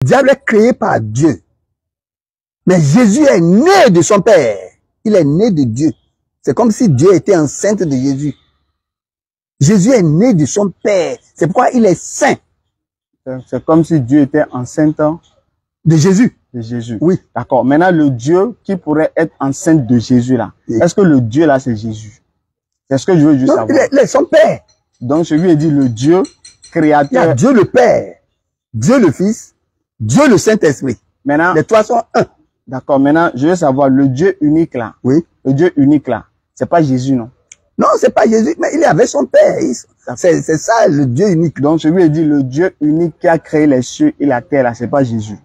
Le diable est créé par Dieu. Mais Jésus est né de son Père. Il est né de Dieu. C'est comme si Dieu était enceinte de Jésus. Jésus est né de son Père. C'est pourquoi il est saint. C'est comme si Dieu était enceinte de Jésus. De Jésus. Oui. D'accord. Maintenant, le Dieu qui pourrait être enceinte de Jésus là, oui. Est-ce que le Dieu là c'est Jésus? C'est ce que je veux juste savoir. Il est son Père. Donc je lui ai dit le Dieu créateur. Il y a Dieu le Père, Dieu le Fils, Dieu le Saint-Esprit. Maintenant, les trois sont un. D'accord. Maintenant, je veux savoir le Dieu unique là. Oui. Le Dieu unique là, c'est pas Jésus non? Non, c'est pas Jésus, mais il est avec son Père. C'est ça le Dieu unique. Donc je lui ai dit le Dieu unique qui a créé les cieux et la terre là, c'est pas Jésus.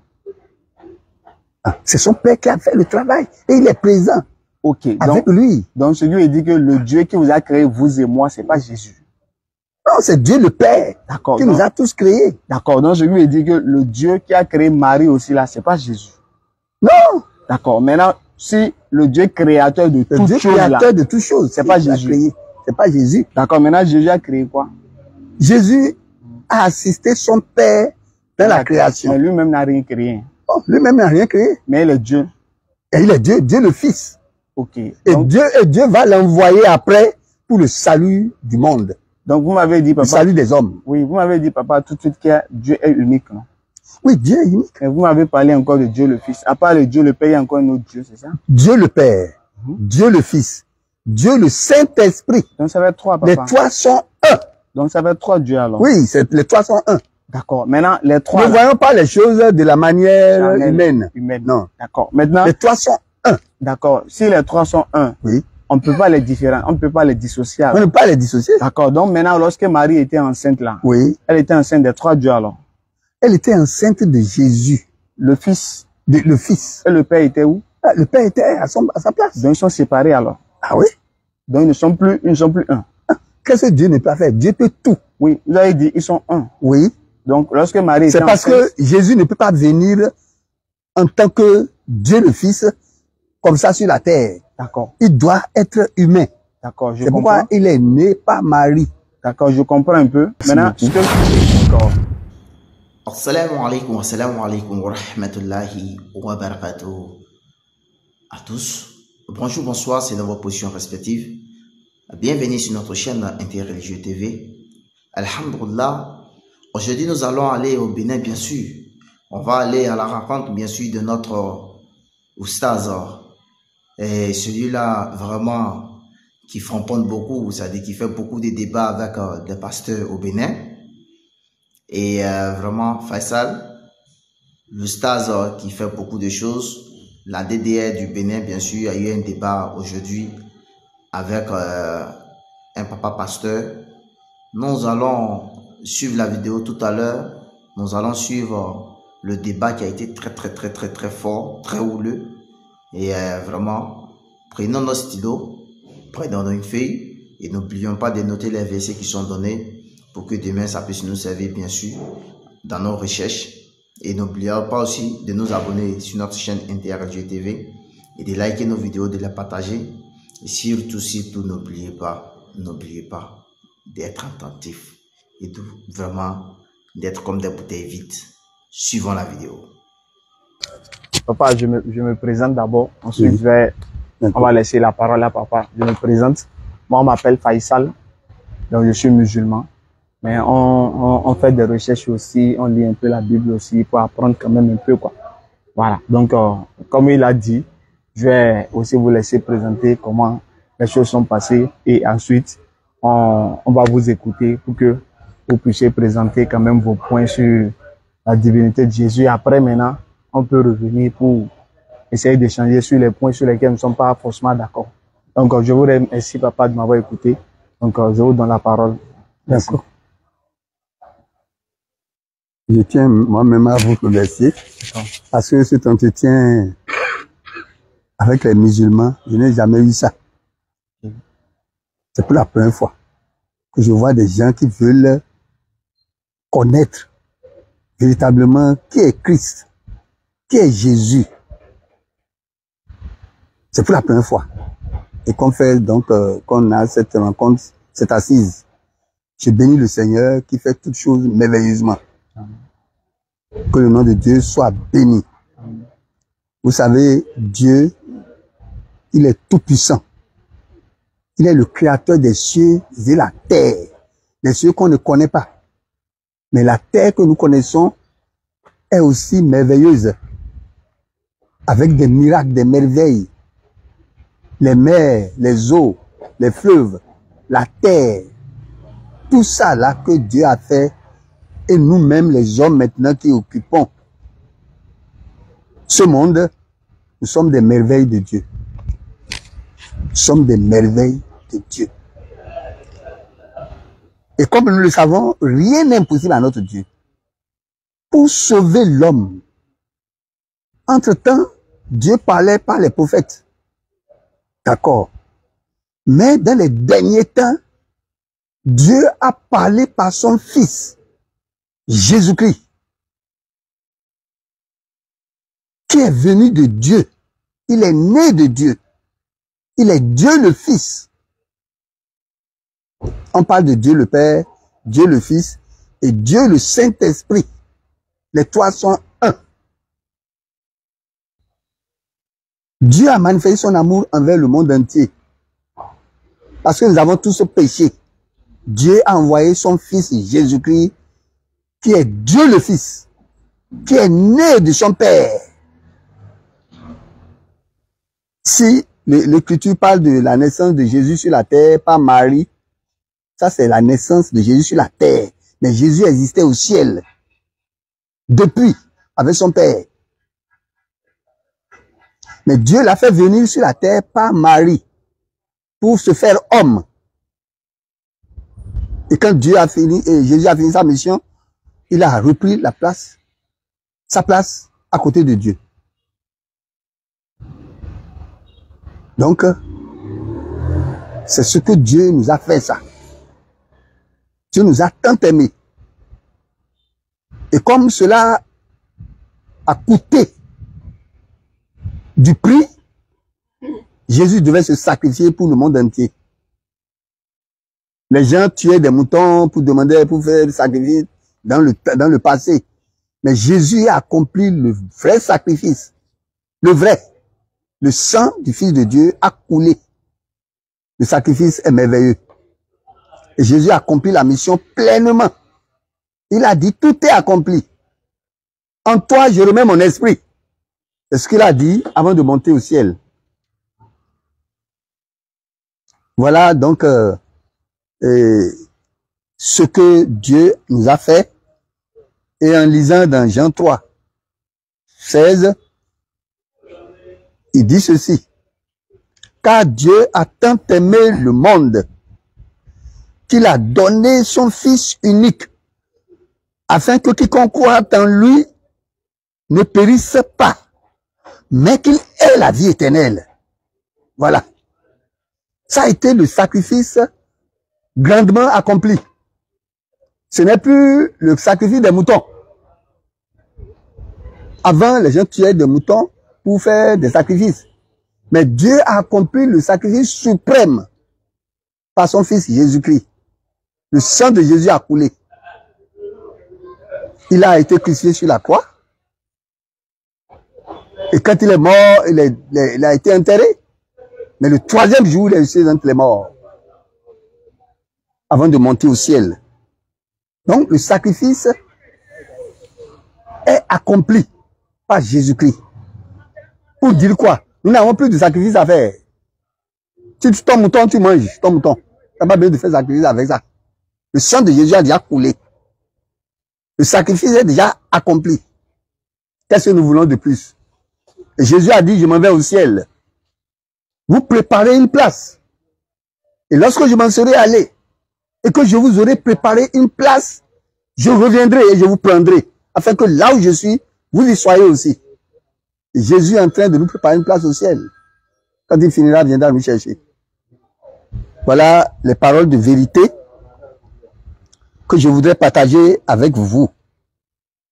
C'est son Père qui a fait le travail et il est présent. Ok. Avec lui. Donc je lui ai dit que le Dieu qui vous a créé vous et moi, c'est pas Jésus. Non, c'est Dieu le Père. D'accord. Qui nous a tous créés. D'accord. Donc je lui ai dit que le Dieu qui a créé Marie aussi là, c'est pas Jésus. Non. D'accord. Maintenant, si le Dieu créateur de toutes choses là, créateur de toutes choses, c'est pas Jésus. C'est pas Jésus. D'accord. Maintenant, Jésus a créé quoi? Jésus a assisté son Père dans la création. Mais lui-même n'a rien créé. Oh, lui-même n'a rien créé. Mais il est Dieu. Et il est Dieu, Dieu le Fils. Ok. Donc, et Dieu va l'envoyer après pour le salut du monde. Donc vous m'avez dit, papa. Le salut des hommes. Oui, vous m'avez dit, papa, tout de suite que Dieu est unique, non? Oui, Dieu est unique. Et vous m'avez parlé encore de Dieu le Fils. À part le Dieu le Père, il y a encore un autre Dieu, c'est ça? Dieu le Père, Dieu le Fils, Dieu le Saint-Esprit. Donc ça va être trois, papa. Les trois sont un. Donc ça va être trois dieux alors. Oui, les trois sont un. D'accord. Maintenant, les trois. Ne voyons pas les choses de la manière humaine. Non. D'accord. Maintenant. Les trois sont un. D'accord. Si les trois sont un. Oui. On ne peut pas les différencier. On ne peut pas les dissocier. On ne peut pas les dissocier. D'accord. Donc maintenant, lorsque Marie était enceinte là. Oui. Elle était enceinte des trois dieux alors. Elle était enceinte de Jésus. Le Fils. Le Fils. Et le Père était où? Le Père était à sa place. Donc ils sont séparés alors. Ah oui? Donc ils ne sont plus un. Qu'est-ce que Dieu ne peut pas faire? Dieu peut tout. Oui, vous avez dit, ils sont un. Oui. Donc, lorsque Marie était enceinte... C'est parce que Jésus ne peut pas venir en tant que Dieu le Fils, comme ça sur la terre. D'accord. Il doit être humain. D'accord, je comprends. C'est pourquoi il est né par Marie. D'accord, je comprends un peu. Maintenant, d'accord. Assalamu alaikum wa rahmatullahi wa barakatuh à tous. Bonjour, bonsoir, c'est dans vos positions respectives. Bienvenue sur notre chaîne Interreligieux TV. Alhamdulillah. Aujourd'hui, nous allons aller au Bénin, bien sûr. On va aller à la rencontre, bien sûr, de notre oustaz. Et celui-là, vraiment, qui framponne beaucoup, c'est-à-dire qui fait beaucoup de débats avec des pasteurs au Bénin. Et vraiment, Faisal, l'oustaz qui fait beaucoup de choses. La DDR du Bénin, bien sûr, a eu un débat aujourd'hui avec un papa pasteur. Nous allons suivre la vidéo tout à l'heure. Nous allons suivre le débat qui a été très fort, très houleux. Et vraiment, prenons nos stylos, prenons une feuille et n'oublions pas de noter les versets qui sont donnés pour que demain ça puisse nous servir bien sûr dans nos recherches. Et n'oublions pas aussi de nous abonner sur notre chaîne Interreligieux TV et de liker nos vidéos, de les partager. Et surtout, n'oubliez pas d'être attentif et vraiment d'être comme des bouteilles vides. Suivons la vidéo. Papa, je me présente d'abord. Ensuite, on va laisser la parole à papa. Je me présente. Moi, on m'appelle Faisal. Donc, je suis musulman. Mais on fait des recherches aussi. On lit un peu la Bible aussi pour apprendre quand même un peu, quoi. Voilà. Donc, comme il a dit, je vais aussi vous laisser présenter comment les choses sont passées. Et ensuite, on va vous écouter pour que vous puissiez présenter quand même vos points sur la divinité de Jésus. Après, maintenant, on peut revenir pour essayer d'échanger sur les points sur lesquels nous ne sommes pas forcément d'accord. Donc, je vous remercie, papa, de m'avoir écouté. Donc, je vous donne la parole. D'accord. Je tiens moi-même à vous remercier parce que cet entretien avec les musulmans, je n'ai jamais eu ça. C'est pour la première fois que je vois des gens qui veulent connaître véritablement qui est Christ, qui est Jésus. C'est pour la première fois. Et qu'on fait donc, qu'on a cette rencontre, cette assise. Je bénis le Seigneur qui fait toutes choses merveilleusement. Que le nom de Dieu soit béni. Vous savez, Dieu, il est tout puissant. Il est le créateur des cieux et la terre. Les cieux qu'on ne connaît pas. Mais la terre que nous connaissons est aussi merveilleuse. Avec des miracles, des merveilles. Les mers, les eaux, les fleuves, la terre. Tout ça là que Dieu a fait. Et nous-mêmes, les hommes maintenant qui occupons ce monde, nous sommes des merveilles de Dieu. Nous sommes des merveilles de Dieu. Et comme nous le savons, rien n'est impossible à notre Dieu. Pour sauver l'homme, entre-temps, Dieu parlait par les prophètes. D'accord. Mais dans les derniers temps, Dieu a parlé par son Fils, Jésus-Christ, qui est venu de Dieu. Il est né de Dieu. Il est Dieu le Fils. On parle de Dieu le Père, Dieu le Fils et Dieu le Saint-Esprit. Les trois sont un. Dieu a manifesté son amour envers le monde entier. Parce que nous avons tous péché. Dieu a envoyé son Fils Jésus-Christ, qui est Dieu le Fils, qui est né de son Père. Si l'Écriture parle de la naissance de Jésus sur la terre par Marie, ça c'est la naissance de Jésus sur la terre. Mais Jésus existait au ciel, depuis, avec son Père. Mais Dieu l'a fait venir sur la terre par Marie, pour se faire homme. Et quand Dieu a fini, et Jésus a fini sa mission, il a repris la place, sa place à côté de Dieu. Donc, c'est ce que Dieu nous a fait ça. Dieu nous a tant aimés. Et comme cela a coûté du prix, Jésus devait se sacrifier pour le monde entier. Les gens tuaient des moutons pour demander, pour faire le sacrifice dans le passé. Mais Jésus a accompli le vrai sacrifice. Le vrai. Le sang du Fils de Dieu a coulé. Le sacrifice est merveilleux. Et Jésus a accompli la mission pleinement. Il a dit, tout est accompli. En toi, je remets mon esprit. C'est ce qu'il a dit avant de monter au ciel. Voilà donc ce que Dieu nous a fait. Et en lisant dans Jean 3, 16, il dit ceci. Car Dieu a tant aimé le monde qu'il a donné son Fils unique, afin que quiconque croit en lui ne périsse pas, mais qu'il ait la vie éternelle. Voilà. Ça a été le sacrifice grandement accompli. Ce n'est plus le sacrifice des moutons. Avant, les gens tuaient des moutons pour faire des sacrifices. Mais Dieu a accompli le sacrifice suprême par son Fils Jésus-Christ. Le sang de Jésus a coulé. Il a été crucifié sur la croix. Et quand il est mort, il a été enterré. Mais le troisième jour, il est ressuscité entre les morts. Avant de monter au ciel. Donc, le sacrifice est accompli par Jésus-Christ. Pour dire quoi? Nous n'avons plus de sacrifice à faire. Si tu ton mouton, tu manges ton mouton. Tu n'as pas besoin de faire sacrifice avec ça. Le sang de Jésus a déjà coulé. Le sacrifice est déjà accompli. Qu'est-ce que nous voulons de plus? Et Jésus a dit, je m'en vais au ciel. Vous préparez une place. Et lorsque je m'en serai allé, et que je vous aurai préparé une place, je reviendrai et je vous prendrai, afin que là où je suis, vous y soyez aussi. Et Jésus est en train de nous préparer une place au ciel. Quand il finira, il viendra nous chercher. Voilà les paroles de vérité que je voudrais partager avec vous.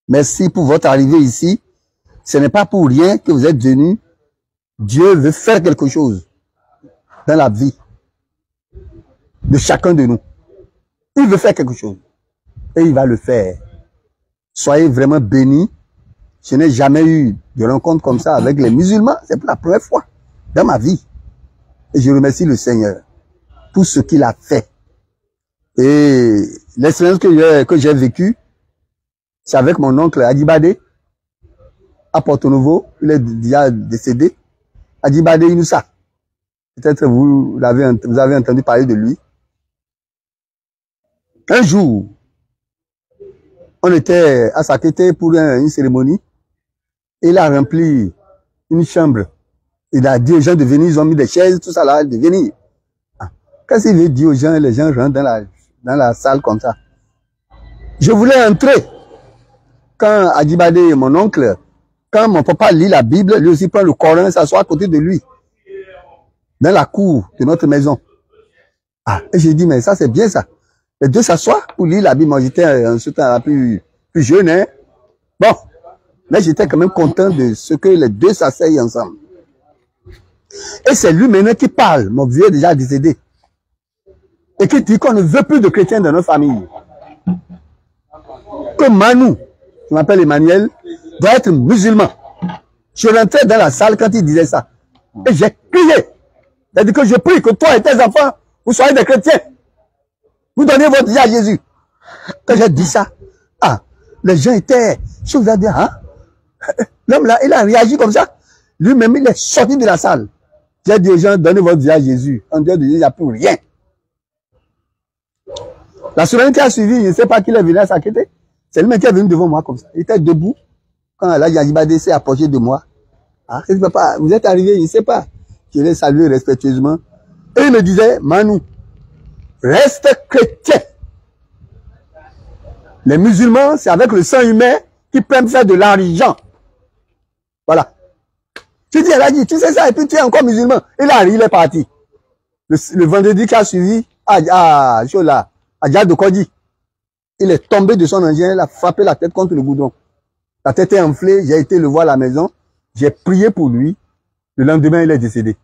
Merci pour votre arrivée ici. Ce n'est pas pour rien que vous êtes venus. Dieu veut faire quelque chose dans la vie de chacun de nous. Il veut faire quelque chose. Et il va le faire. Soyez vraiment bénis. Je n'ai jamais eu de rencontre comme ça avec les musulmans. C'est pour la première fois dans ma vie. Et je remercie le Seigneur pour ce qu'il a fait. Et l'expérience que j'ai vécue, c'est avec mon oncle Adibade à Porto-Novo. Il est déjà décédé. Adibade Inoussa. Peut-être vous avez entendu parler de lui. Un jour, on était à Sakété pour une cérémonie. Il a rempli une chambre. Il a dit aux gens de venir, ils ont mis des chaises, tout ça là, de venir. Qu'est-ce qu'il veut dire aux gens? Les gens rentrent dans la salle comme ça. Je voulais entrer. Quand Adibade, mon oncle, quand mon papa lit la Bible, lui aussi prend le Coran et s'assoit à côté de lui. Dans la cour de notre maison. Et j'ai dit, mais ça c'est bien ça. Les deux s'assoient pour lire la Bible. Moi j'étais en ce temps plus jeune. Hein. Bon. Mais j'étais quand même content de ce que les deux s'asseyent ensemble. Et c'est lui maintenant qui parle. Mon vieux est déjà décédé. Et qui dit qu'on ne veut plus de chrétiens dans notre famille. Que Manu, je m'appelle Emmanuel, doit être musulman. Je rentrais dans la salle quand il disait ça. Et j'ai crié. C'est-à-dire que je prie que toi et tes enfants, vous soyez des chrétiens. Vous donnez votre vie à Jésus. Quand j'ai dit ça, les gens étaient... Je vous ai dit, l'homme là, il a réagi comme ça. Lui-même, il est sorti de la salle. J'ai dit aux gens, donnez votre vie à Jésus. En dehors de Jésus, il n'y a plus rien. La semaine qui a suivi, je ne sais pas qui est venu à s'inquiéter. C'est lui-même qui est venu devant moi comme ça. Il était debout. Quand la Adibade s'est approché de moi. Papa, vous êtes arrivé, je ne sais pas. Je l'ai salué respectueusement. Et il me disait, Manu, reste chrétien. Les musulmans, c'est avec le sang humain qui peuvent faire de l'argent. Voilà. Tu dis, elle a dit, tu sais ça, et puis tu es encore musulman. Il est parti. Le vendredi qui a suivi, à Djadokodi, il est tombé de son engin, il a frappé la tête contre le goudron. La tête est enflée, j'ai été le voir à la maison, j'ai prié pour lui. Le lendemain, il est décédé.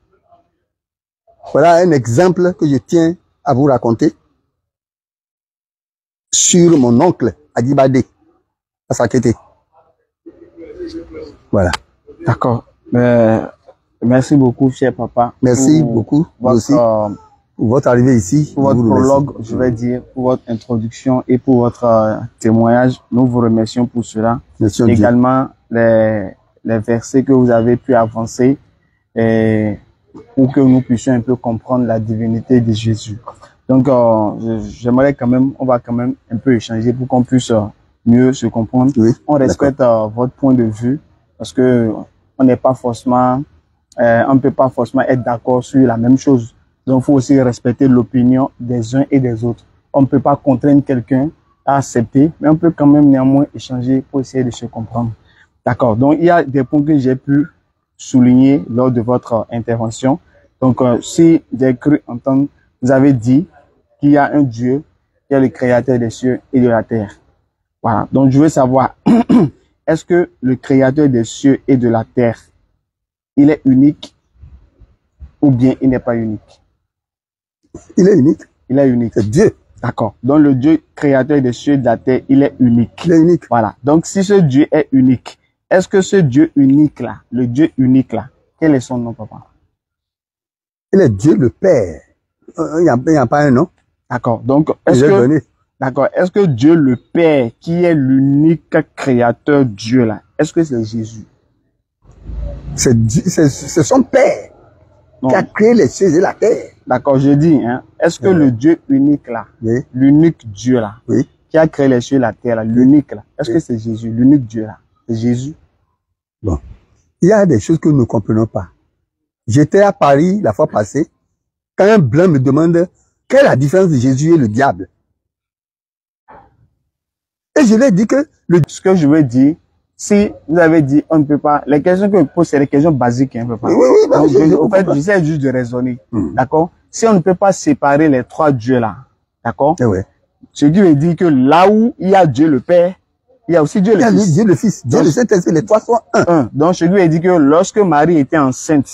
Voilà un exemple que je tiens à vous raconter sur mon oncle Adibade à Sakété. Voilà. D'accord. Merci beaucoup, cher papa. Merci beaucoup, vous aussi, pour votre arrivée ici. Pour votre prologue, je vais dire, pour votre introduction et pour votre témoignage. Nous vous remercions pour cela. Merci également, les versets que vous avez pu avancer pour que nous puissions un peu comprendre la divinité de Jésus. Donc, j'aimerais quand même, on va quand même un peu échanger pour qu'on puisse mieux se comprendre. Oui, on respecte votre point de vue parce que on n'est pas forcément, on ne peut pas forcément être d'accord sur la même chose. Donc, il faut aussi respecter l'opinion des uns et des autres. On ne peut pas contraindre quelqu'un à accepter, mais on peut quand même néanmoins échanger pour essayer de se comprendre. D'accord. Donc, il y a des points que j'ai pu souligner lors de votre intervention. Donc, si j'ai cru entendre, vous avez dit qu'il y a un Dieu qui est le créateur des cieux et de la terre. Voilà. Donc, je veux savoir, est-ce que le créateur des cieux et de la terre, il est unique ou bien il n'est pas unique? Il est unique. Il est unique. C'est Dieu. D'accord. Donc, le Dieu créateur des cieux et de la terre, il est unique. Il est unique. Voilà. Donc, si ce Dieu est unique, est-ce que ce Dieu unique là, le Dieu unique là, quel est son nom, papa? Il est Dieu le Père. Il n'y a pas un nom. D'accord. Donc, est-ce que Dieu le Père, qui est l'unique créateur Dieu là, est-ce que c'est Jésus? C'est son Père qui a créé les cieux et la terre. D'accord, je dis, hein, est-ce que le Dieu unique là, l'unique Dieu là, qui a créé les cieux et la terre là, l'unique là, est-ce que c'est Jésus, l'unique Dieu là, c'est Jésus? Bon, il y a des choses que nous ne comprenons pas. J'étais à Paris la fois passée, quand un blanc me demande quelle est la différence de Jésus et le diable. Et je lui ai dit que ce que je veux dire, si vous avez dit on ne peut pas, les questions que je pose, c'est des questions basiques, hein, papa. Oui, en fait, j'essaie juste de raisonner. D'accord? Si on ne peut pas séparer les trois dieux là, d'accord? Ce qui veut dire que là où il y a Dieu le Père, il y a aussi Dieu le Fils. Dieu le Fils, Dieu le Saint-Esprit, les trois sont un. Donc, je lui ai dit que lorsque Marie était enceinte,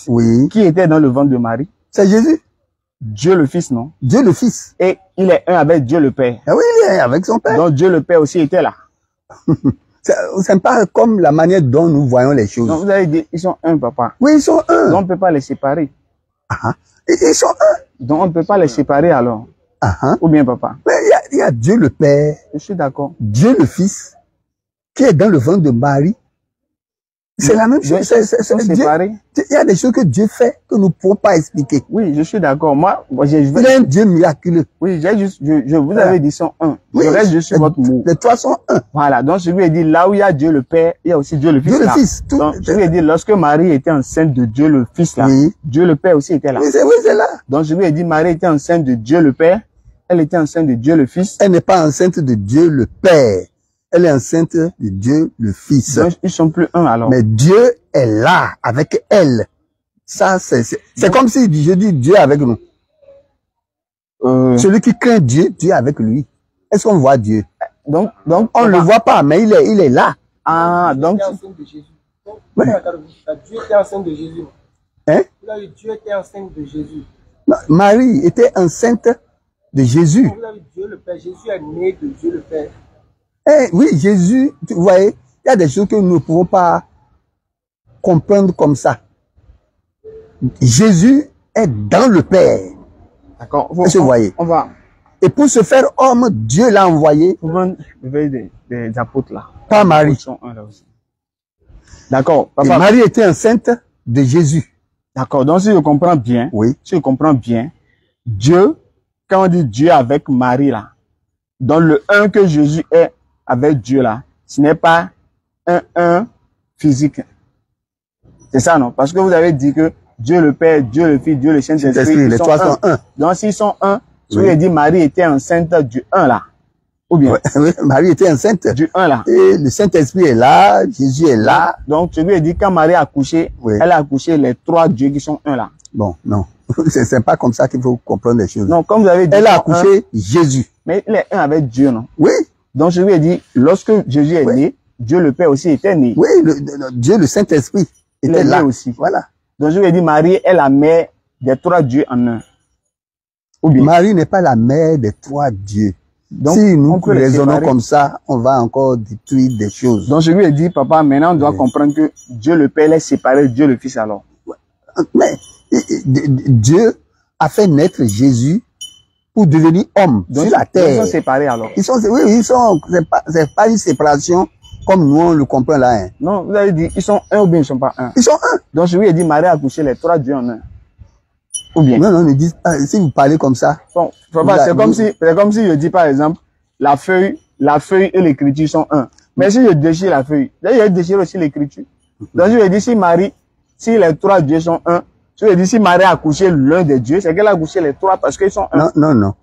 qui était dans le ventre de Marie? C'est Jésus. Dieu le Fils, non? Dieu le Fils. Et il est un avec Dieu le Père. Ah oui, il est avec son Père. Donc, Dieu le Père aussi était là. C'est pas comme la manière dont nous voyons les choses. Donc, vous avez dit, ils sont un, papa. Oui, ils sont un. Donc, on ne peut pas les séparer. Ils sont un. Donc, on ne peut pas les séparer alors. Ou bien, papa? Mais il y a Dieu le Père. Je suis d'accord. Dieu le Fils, qui est dans le ventre de Marie. C'est la même chose. Il y a des choses que Dieu fait que nous ne pouvons pas expliquer. Oui, je suis d'accord. Moi, il est un Dieu miraculeux. Oui, je vous avais dit sont un. Oui, je reste juste sur votre mot. Les trois sont un. Voilà. Donc, je lui ai dit, là où il y a Dieu le Père, il y a aussi Dieu le Fils. Dieu le Fils. Donc, je lui ai dit, lorsque Marie était enceinte de Dieu le Fils, là, Dieu le Père aussi était là. Oui, c'est là. Donc, je lui ai dit, Marie était enceinte de Dieu le Père. Elle était enceinte de Dieu le Fils. Elle n'est pas enceinte de Dieu le Père. Elle est enceinte de Dieu le Fils. Donc, ils sont plus un alors. Mais Dieu est là avec elle. Ça, c'est comme si je dis Dieu avec nous. Celui qui craint Dieu, Dieu est avec lui. Est-ce qu'on voit Dieu? Donc on ne le voit pas, mais il est là. Ah, donc. Ouais. Dieu était enceinte de Jésus. Hein? Dieu était enceinte de Jésus. Non, Marie était enceinte de Jésus. Vous avez Dieu le Père. Jésus est né de Dieu le Père. Oui, Jésus, vous voyez, il y a des choses que nous ne pouvons pas comprendre comme ça. Jésus est dans le Père. D'accord. Vous voyez. On va. Et pour se faire homme, Dieu l'a envoyé. Vous voyez des apôtres là. Pas Marie. D'accord. Marie était enceinte de Jésus. D'accord. Donc si je comprends bien, si je comprends bien, Dieu, quand on dit Dieu avec Marie là, dans le un que Jésus est avec Dieu là, ce n'est pas un physique. C'est ça, non? Parce que vous avez dit que Dieu le Père, Dieu le Fils, Dieu le Saint-Esprit, les trois sont un. Donc s'ils sont un, je vous ai dit Marie était enceinte du un là. Ou bien? Oui, Marie était enceinte du un là. Et le Saint-Esprit est là, Jésus est là. Donc je lui ai dit quand Marie a accouché, elle a accouché les trois dieux qui sont un là. Bon, non. C'est pas comme ça qu'il faut comprendre les choses. Non, comme vous avez dit. Elle a accouché Jésus. Mais il est un avec Dieu, non? Oui. Donc je lui ai dit, lorsque Jésus est né, Dieu le Père aussi était né. Oui, Dieu le Saint-Esprit était là aussi. Voilà. Donc je lui ai dit, Marie est la mère des trois dieux en un. Ou bien? Marie n'est pas la mère des trois dieux. Donc, si nous raisonnons comme ça, on va encore détruire des choses. Donc je lui ai dit, papa, maintenant on doit comprendre que Dieu le Père est séparé de Dieu le Fils alors. Mais Dieu a fait naître Jésus pour devenir homme sur la terre. Ils sont séparés alors. C'est pas une séparation comme nous on le comprend là. Hein. Non, vous avez dit, ils sont un ou bien ils sont pas un. Ils sont un. Donc je lui ai dit, Marie a accouché les trois dieux en un. Ou bien? Non, ne dites pas, si vous parlez comme ça. Bon, papa, c'est comme si je dis par exemple, la feuille et l'écriture sont un. Mais si je déchire la feuille, je déchire aussi l'écriture. Donc je lui ai dit, si les trois dieux sont un, je lui ai dit, si Marie a accouché l'un des dieux, c'est qu'elle a accouché les trois parce qu'ils sont un. Non.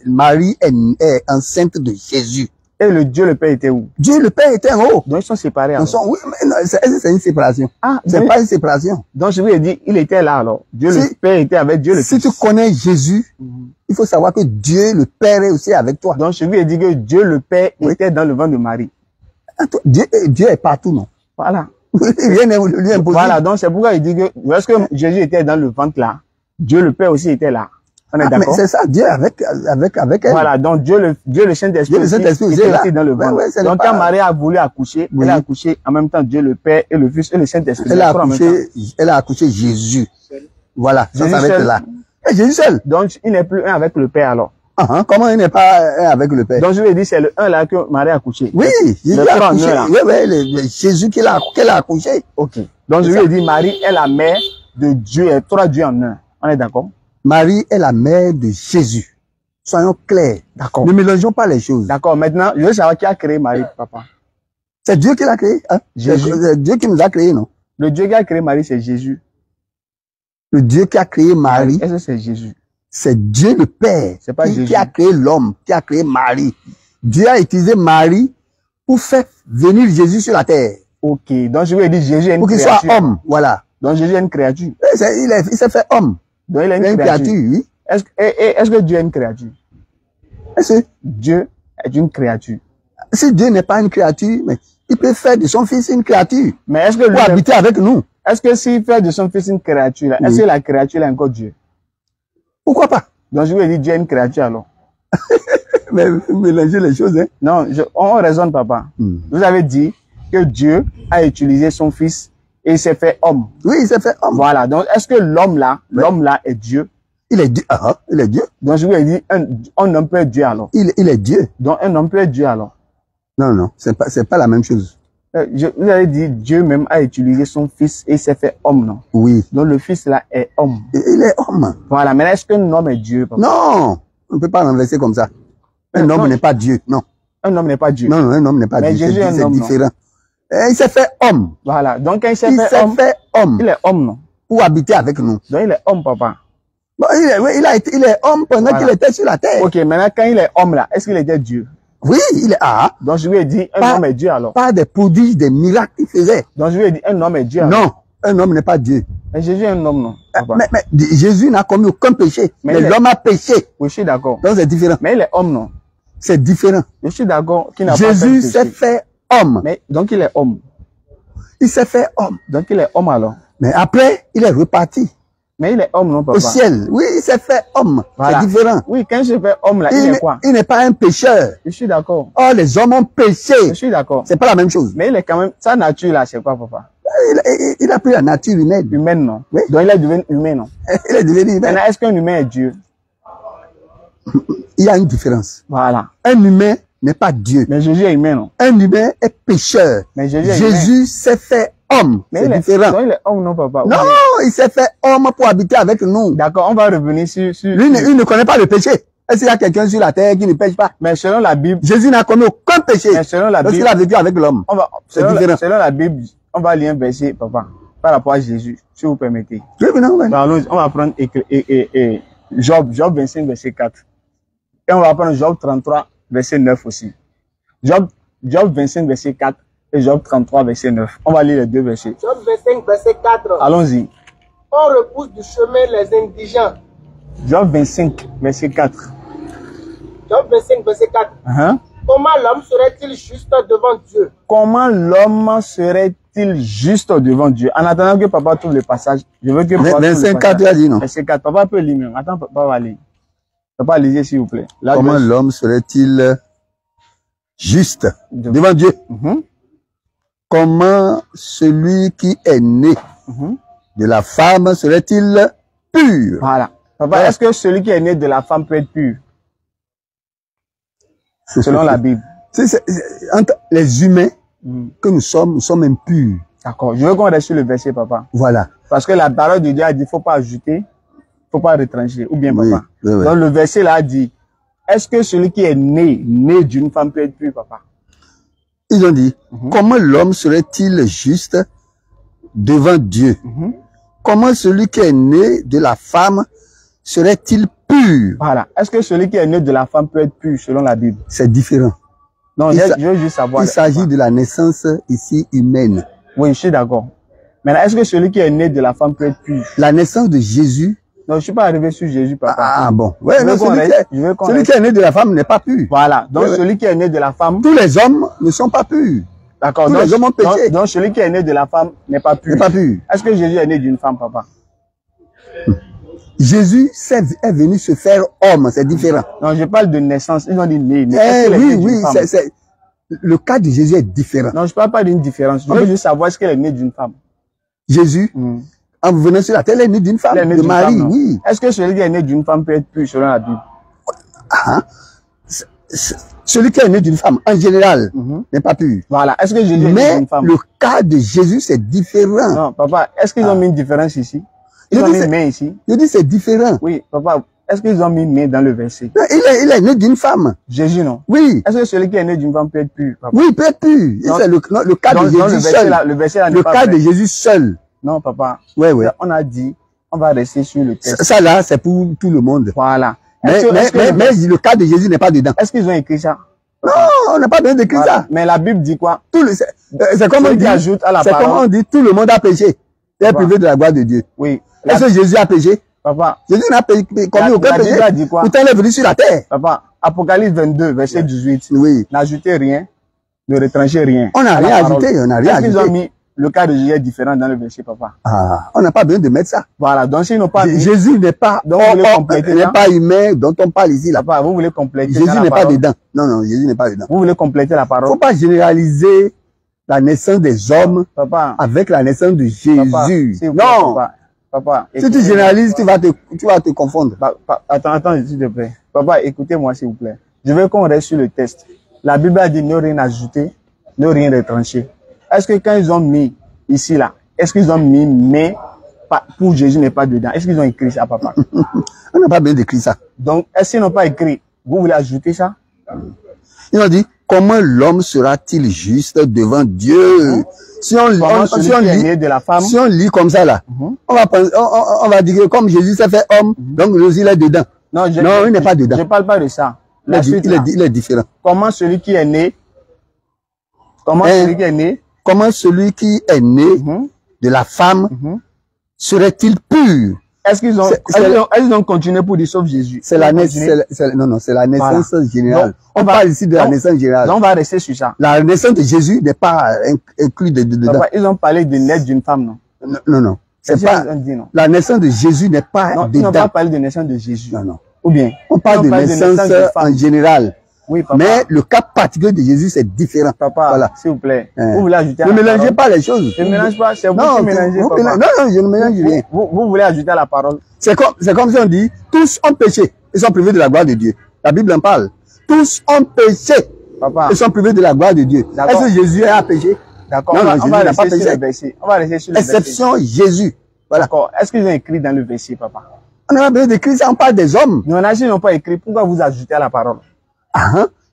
Marie est enceinte de Jésus. Et le Dieu le Père était où? Dieu le Père était en haut. Donc ils sont séparés alors. Oui, mais c'est une séparation. C'est pas une séparation. Donc je lui ai dit, il était là alors. Dieu le Père était avec Dieu le Fils. Si tu connais Jésus, il faut savoir que Dieu le Père est aussi avec toi. Donc je lui ai dit que Dieu le Père était dans le ventre de Marie. Dieu est partout, non? Voilà. Rien n'est impossible. Voilà, donc c'est pourquoi il dit que lorsque Jésus était dans le ventre là, Dieu le Père aussi était là. On est d'accord? C'est ça, Dieu avec elle. Voilà, donc Dieu le Saint-Esprit était aussi dans le ventre. Donc quand Marie a voulu accoucher, elle a accouché en même temps Dieu le Père et le Fils et le Saint-Esprit. Elle a accouché Jésus. Voilà, ça s'arrête là. Et Jésus seul. Donc il n'est plus un avec le Père alors. Comment il n'est pas un avec le Père? Donc je lui ai dit, c'est le un là que Marie a accouché. Oui, Jésus a accouché. Oui, Jésus qu'elle a accouché. Ok. Donc je lui ai dit, Marie est la mère de Dieu, et trois dieux en un. On est d'accord? Marie est la mère de Jésus. Soyons clairs. D'accord. Ne mélangeons pas les choses. D'accord. Maintenant, je veux savoir qui a créé Marie, papa. C'est Dieu qui l'a créé. Hein? Jésus. C'est Dieu qui nous a créé, non? Le Dieu qui a créé Marie, c'est Jésus. Le Dieu qui a créé Marie. Est-ce que c'est Jésus? C'est Dieu le Père. C'est pas Jésus. Qui a créé l'homme, qui a créé Marie. Dieu a utilisé Marie pour faire venir Jésus sur la terre. Ok. Donc je lui ai dit, Jésus est une créature. Pour qu'il soit homme, voilà. Donc Jésus est une créature. Il s'est fait homme. Donc il est une créature. Oui. Est-ce que Dieu est une créature? Est-ce que Dieu est une créature? Si Dieu n'est pas une créature, mais il peut faire de son fils une créature. Mais est-ce que pour habiter avec nous? Est-ce que s'il fait de son fils une créature, est-ce que la créature est encore Dieu? Pourquoi pas? Donc je lui ai dit Dieu est une créature alors. mélanger les choses, hein. Non, on raisonne, papa. Vous avez dit que Dieu a utilisé son fils et il s'est fait homme. Oui, il s'est fait homme. Voilà. Donc, est-ce que l'homme là est Dieu? Il est Dieu. Ah, il est Dieu. Donc, je vous ai dit, un homme peut être Dieu alors. Il est Dieu. Donc, un homme peut être Dieu alors. Non, non, c'est pas la même chose. Vous avez dit, Dieu même a utilisé son fils et il s'est fait homme, non? Oui. Donc, le fils là est homme. Il est homme. Voilà. Mais est-ce qu'un homme est Dieu, papa? Non, on ne peut pas renverser comme ça. Un homme n'est pas Dieu, non. Un homme n'est pas Dieu. Non, non, un homme n'est pas Mais Dieu. Jésus est un C'est homme, différent. Il s'est fait homme. Voilà. Donc, quand il s'est Il fait s'est homme, fait homme il est homme, non? pour habiter avec nous. Donc, il est homme, papa. Bon, il est homme pendant Voilà. qu'il était sur la terre. Ok, maintenant, quand il est homme là, est-ce qu'il était Dieu? Oui, il est Donc, je lui ai dit, un homme est Dieu alors. Pas des prodiges, des miracles qu'il faisait. Donc, je lui ai dit, un homme est Dieu alors. Non, un homme n'est pas Dieu. Mais Jésus est un homme, non? Papa. Mais Jésus n'a commis aucun péché. Mais Mais l'homme a péché. Oui, je suis d'accord. Donc c'est différent. Mais il est homme, non? C'est différent. Je suis d'accord qu'il n'a pas Jésus fait s'est péché. fait homme. Mais, donc, il est homme. Il s'est fait homme. Donc, il est homme alors. Mais après, il est reparti Mais il est homme, non, papa? au ciel. Oui, il s'est fait homme. Voilà. C'est différent. Oui, quand je fais homme là, il est quoi? Il n'est pas un pécheur. Je suis d'accord. Oh, les hommes ont péché. Je suis d'accord. C'est pas la même chose. Mais il est quand même, sa nature là, c'est quoi, papa? Il a pris la nature humaine. Humaine, non? Oui. Donc, il est devenu humain, non? Il est devenu humain. Maintenant, est-ce qu'un humain est Dieu? Il y a une différence. Voilà. Un humain n'est pas Dieu. Mais Jésus est humain, non? Un humain est pécheur. Mais Jésus est humain. Jésus s'est fait homme. Mais C'est il est, différent. donc, il est homme, non, papa? Non, il s'est fait homme pour habiter avec nous. D'accord, on va revenir sur... Lui, il ne connaît pas le péché. Est-ce qu'il y a quelqu'un sur la terre qui ne pêche pas? Mais selon la Bible, Jésus n'a commis aucun péché. mais selon la Parce Bible, qu'il a vécu avec l'homme. C'est différent. selon la Bible, on va lire un verset, papa, par rapport à Jésus, si vous permettez. Oui, mais non, mais non. Alors, on va prendre Job 25, verset 4. Et on va prendre Job 33, verset 9 aussi. Job 25, verset 4 et Job 33, verset 9. On va lire les deux versets. Job 25, verset 4. Allons-y. On repousse du chemin les indigents. Job 25, verset 4. Job 25, verset 4. Hein? Comment l'homme serait-il juste devant Dieu? Comment l'homme serait-il juste devant Dieu? En attendant que papa trouve le passage, je veux que papa trouve le 25, passage. 4, tu as dit non. Verset 4. Papa peut lire même. Attends, papa va lire. Papa, lisez s'il vous plaît. Là, Comment je- l'homme serait-il juste devant Dieu? Mhm, Comment celui qui est né mhm. de la femme serait-il pur? Voilà. Papa, Ouais. est-ce que celui qui est né de la femme peut être pur? Selon la Bible. Entre les humains Mhm. que nous sommes impurs. D'accord. Je veux qu'on reste sur le verset, papa. Voilà. Parce que la parole de Dieu a dit, faut pas ajouter, faut pas retrancher. Ou bien, Oui, papa. oui, oui. Donc, le verset là a dit, est-ce que celui qui est né d'une femme peut être pur, papa? Ils ont dit, Mhm. comment l'homme serait-il juste devant Dieu? Mhm. Comment celui qui est né de la femme serait-il pur? Voilà. Est-ce que celui qui est né de la femme peut être pur selon la Bible? C'est différent. Non, Il je s'a- veux juste savoir. Il s'agit de la naissance ici humaine. Oui, je suis d'accord. Maintenant, est-ce que celui qui est né de la femme peut être pur? La naissance de Jésus. Non, je suis pas arrivé sur Jésus, papa. Ah bon. Ouais, Je veux non, qu'on reste- je veux qu'on celui reste- qui est né de la femme n'est pas pur. Voilà. Donc, Oui, oui. celui qui est né de la femme, Tous les hommes ne sont pas purs. d'accord. tous Donc, les hommes ont péché. donc, celui qui est né de la femme n'est pas pur. N'est pas pur. Est-ce que Jésus est né d'une femme, papa? Jésus est venu se faire homme, c'est différent. Non, je parle de naissance. Ils ont dit né. Eh, Est-ce qu'il est né oui, d'une oui, femme? le cas de Jésus est différent. Non, je parle pas d'une différence. Je veux juste savoir est-ce qu'elle est née d'une femme. Jésus, Hmm. en venant sur la terre, il est né d'une femme, Elle est née de d'une Marie, femme, non? oui. Est-ce que celui qui est né d'une femme peut être pur selon la Bible? Ah, celui qui est né d'une femme, en général, Mhm. n'est pas pur. Voilà. Est-ce que Jésus est né Mais d'une femme? le cas de Jésus, c'est différent. Non, papa, est-ce qu'ils ont mis une différence ici? Ils Je ont dis mis c'est- une main ici? Je dis c'est différent. Oui, papa, est-ce qu'ils ont mis une main dans le verset? Non, il est né d'une femme. Jésus, non? Oui. Est-ce que celui qui est né d'une femme peut être pur, papa? Oui, il peut être pur. Non. C'est le cas Donc, de donc, Jésus seul. le verset là n'est Le pas cas vrai. de Jésus seul. Non, papa. Ouais, ouais. On a dit, on va rester sur le texte. Ça là, c'est pour tout le monde. Voilà. Mais, Est-ce que- est-ce que- mais le cas de Jésus n'est pas dedans. est-ce qu'ils ont écrit ça? Non, on n'a pas besoin d'écrire Voilà. ça. Mais la Bible dit quoi? C'est comme on Celui dit, qui ajoute à la c'est comme parole. on dit, tout le monde a péché. Il est Voilà. privé de la gloire de Dieu. Oui. Est-ce que Jésus a péché? Papa, Jésus n'a commis aucun la péché. Bible a dit quoi? Pourtant, il est venu sur la terre. papa, Apocalypse 22, verset 18. Oui. N'ajoutez rien, ne retranchez rien. On n'a à la rien parole. ajouté, on n'a rien Est-ce qu'ils ont ajouté. mis le cas de Jésus est différent dans le verset, papa. Ah, on n'a pas besoin de mettre ça. Voilà, donc s'ils n'ont pas mis, Jésus n'est pas, donc vous voulez compléter n'est ça? pas humain dont on parle ici, là. Papa, vous voulez compléter Jésus ça, la n'est pas parole? dedans. Non, non, Jésus n'est pas dedans. Vous voulez compléter la parole? Faut pas généraliser la naissance des hommes Papa, avec la naissance de papa, Jésus. s'il vous plaît, Non. papa, Si tu écoutez-moi. généralises, tu vas te confondre. Attends, s'il te plaît. Papa, écoutez-moi, s'il vous plaît. Je veux qu'on reste sur le test. La Bible a dit ne rien ajouter, ne rien retrancher. Est-ce que quand ils ont mis ici, là, est-ce qu'ils ont mis mais pour Jésus n'est pas dedans? Est-ce qu'ils ont écrit ça, papa? On n'a pas besoin d'écrire ça. Donc, est-ce qu'ils n'ont pas écrit? Vous voulez ajouter ça? Ils ont dit, comment l'homme sera-t-il juste devant Dieu? Si on lit de la femme, si on lit comme ça, là, on va dire que comme Jésus s'est fait homme, donc Jésus il est dedans. Non, il n'est pas dedans. Je ne parle pas de ça. Il est différent. Comment celui qui est né, comment celui qui est né de la femme serait-il pur? Est-ce qu'ils ont continué pour dire sauf Jésus? C'est la naissance, c'est la naissance générale. Donc, on parle ici de la naissance générale. Donc on va rester sur ça. La naissance de Jésus n'est pas inclus dedans. Papa, ils ont parlé de naître d'une femme, non? Non. C'est pas, non. La naissance de Jésus n'est pas non, dedans. Ils n'ont pas parlé de naissance de Jésus. Non. Ou bien? On parle de naissance en général. Oui, papa. Mais le cas particulier de Jésus, c'est différent. Papa, voilà. S'il vous plaît. Vous voulez ajouter à la la parole? Ne mélangez pas les choses. Je ne mélange pas, c'est vous qui mélangez, papa. Non, je ne mélange rien. Vous voulez ajouter à la parole? C'est comme si on dit, tous ont péché, ils sont privés de la gloire de Dieu. La Bible en parle. Tous ont péché, papa, ils sont privés de la gloire de Dieu. Est-ce que Jésus a péché? D'accord. Non, Jésus n'a pas péché. On va rester sur le verset. Exception Jésus. Voilà. D'accord. Est-ce qu'ils ont écrit dans le verset, papa? On n'a pas besoin d'écrire ça, on parle des hommes. Non, ils n'ont pas écrit. Pourquoi vous ajoutez à la parole?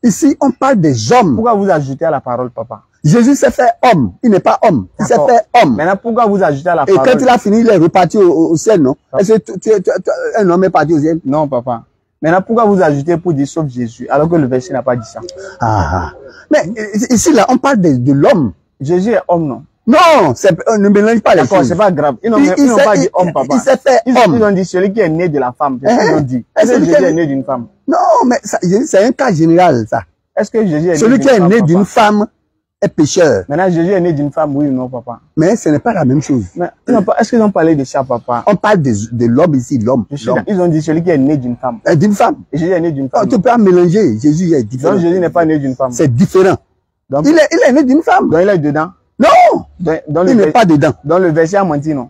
Ici, on parle des hommes. Pourquoi vous ajoutez à la parole, papa? Jésus s'est fait homme. Il n'est pas homme. Il s'est fait homme. Maintenant, pourquoi vous ajoutez à la parole? Et quand il a fini, il est reparti au ciel, non? Est-ce que un homme est parti au ciel? Non, papa. Maintenant, pourquoi vous ajoutez pour dire sauf Jésus, alors que le verset n'a pas dit ça? Mais ici, là, on parle de l'homme. Jésus est homme, non? Non, on ne mélange pas les choses. D'accord, c'est pas grave. Ils n'ont pas dit homme, papa. Il s'est fait homme. Ils ont dit celui qui est né de la femme. C'est ce qu'ils ont dit. Est-ce que Jésus est né d'une femme? Non, mais c'est un cas général, ça. Est-ce que Jésus est né celui qui est né d'une femme est pécheur. Maintenant, Jésus est né d'une femme, oui ou non, papa? Mais ce n'est pas la même chose. Est-ce qu'ils ont parlé de ça, papa? On parle de l'homme ici, l'homme. Ils ont dit celui qui est né d'une femme. D'une femme. Et Jésus est né d'une femme. Tu peux pas mélanger. Jésus est différent. Donc Jésus n'est pas né d'une femme. C'est différent. Donc, il est né d'une femme. Donc il est dedans? Non! Il n'est pas dedans. Dans le verset a menti, non?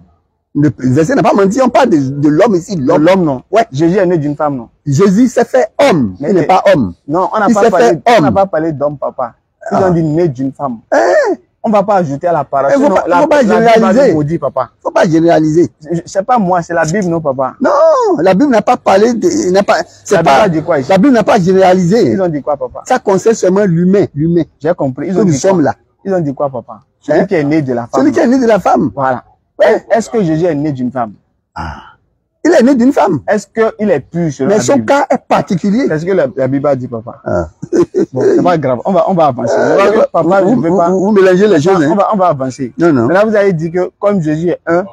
Le verset n'a pas menti. On parle de l'homme ici, l'homme. L'homme, non? Ouais. Jésus est né d'une femme, non? Jésus s'est fait homme. Il n'est pas homme. Non, on n'a pas parlé d'homme, papa. Ils ont dit né d'une femme. On ne va pas ajouter à la parole. Il ne faut pas généraliser. Il ne faut pas généraliser. C'est pas moi, c'est la Bible, non, papa? Non, la Bible n'a pas parlé de... La Bible a dit quoi ici? La Bible n'a pas généralisé. Ils ont dit quoi, papa? Ça concerne seulement l'humain. J'ai compris. Nous sommes là. Ils ont dit quoi, papa? Celui qui est né de la femme. Celui qui est né de la femme. Voilà. Est-ce que Jésus est né d'une femme? Il est né d'une femme. Est-ce qu'il est pur selon la Bible? Mais son cas est particulier. Est-ce que la Bible a dit, papa? Bon, c'est pas grave. On va avancer. Papa, vous mélangez les choses. On va avancer. Non. Maintenant, vous avez dit que comme Jésus est un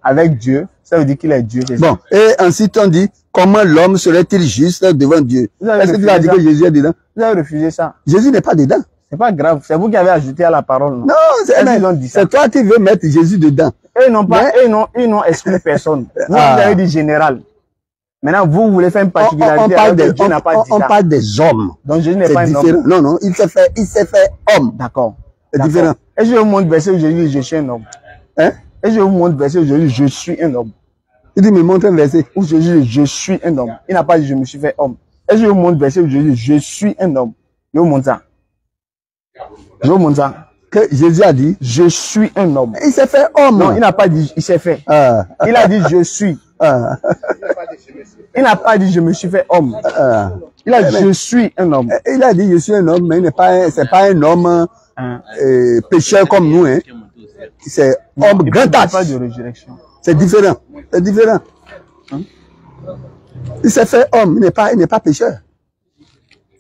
avec Dieu, ça veut dire qu'il est Dieu. Bon. Et ensuite, on dit, comment l'homme serait-il juste devant Dieu? Est-ce que tu as dit que Jésus est dedans? Vous avez refusé ça. Jésus n'est pas dedans. C'est pas grave. C'est vous qui avez ajouté à la parole. Non, c'est toi qui veux mettre Jésus dedans. Eux n'ont exclu personne. Vous avez dit général. Maintenant, vous voulez faire une particularité. On parle des hommes. Donc Jésus n'est pas un homme. Non, il s'est fait homme. D'accord. C'est différent. Et je vous montre verset où Jésus dit je suis un homme. Et je vous montre verset où Jésus dit je suis un homme. Il dit me montre un verset où Jésus dit je suis un homme. Il n'a pas dit je me suis fait homme. Et je vous montre verset où Jésus dit je suis un homme. Je vous montre ça. Je vous montre ça. Que Jésus a dit je suis un homme. Il s'est fait homme. Non, il n'a pas dit il s'est fait. Il a dit je suis. Il n'a pas dit je me suis fait homme. Il a dit je suis un homme. Il a dit je suis un homme, mais c'est pas un homme pécheur comme nous. C'est homme grand âge. Pas de résurrection. C'est différent. C'est différent. Il s'est fait homme. Il n'est pas pécheur.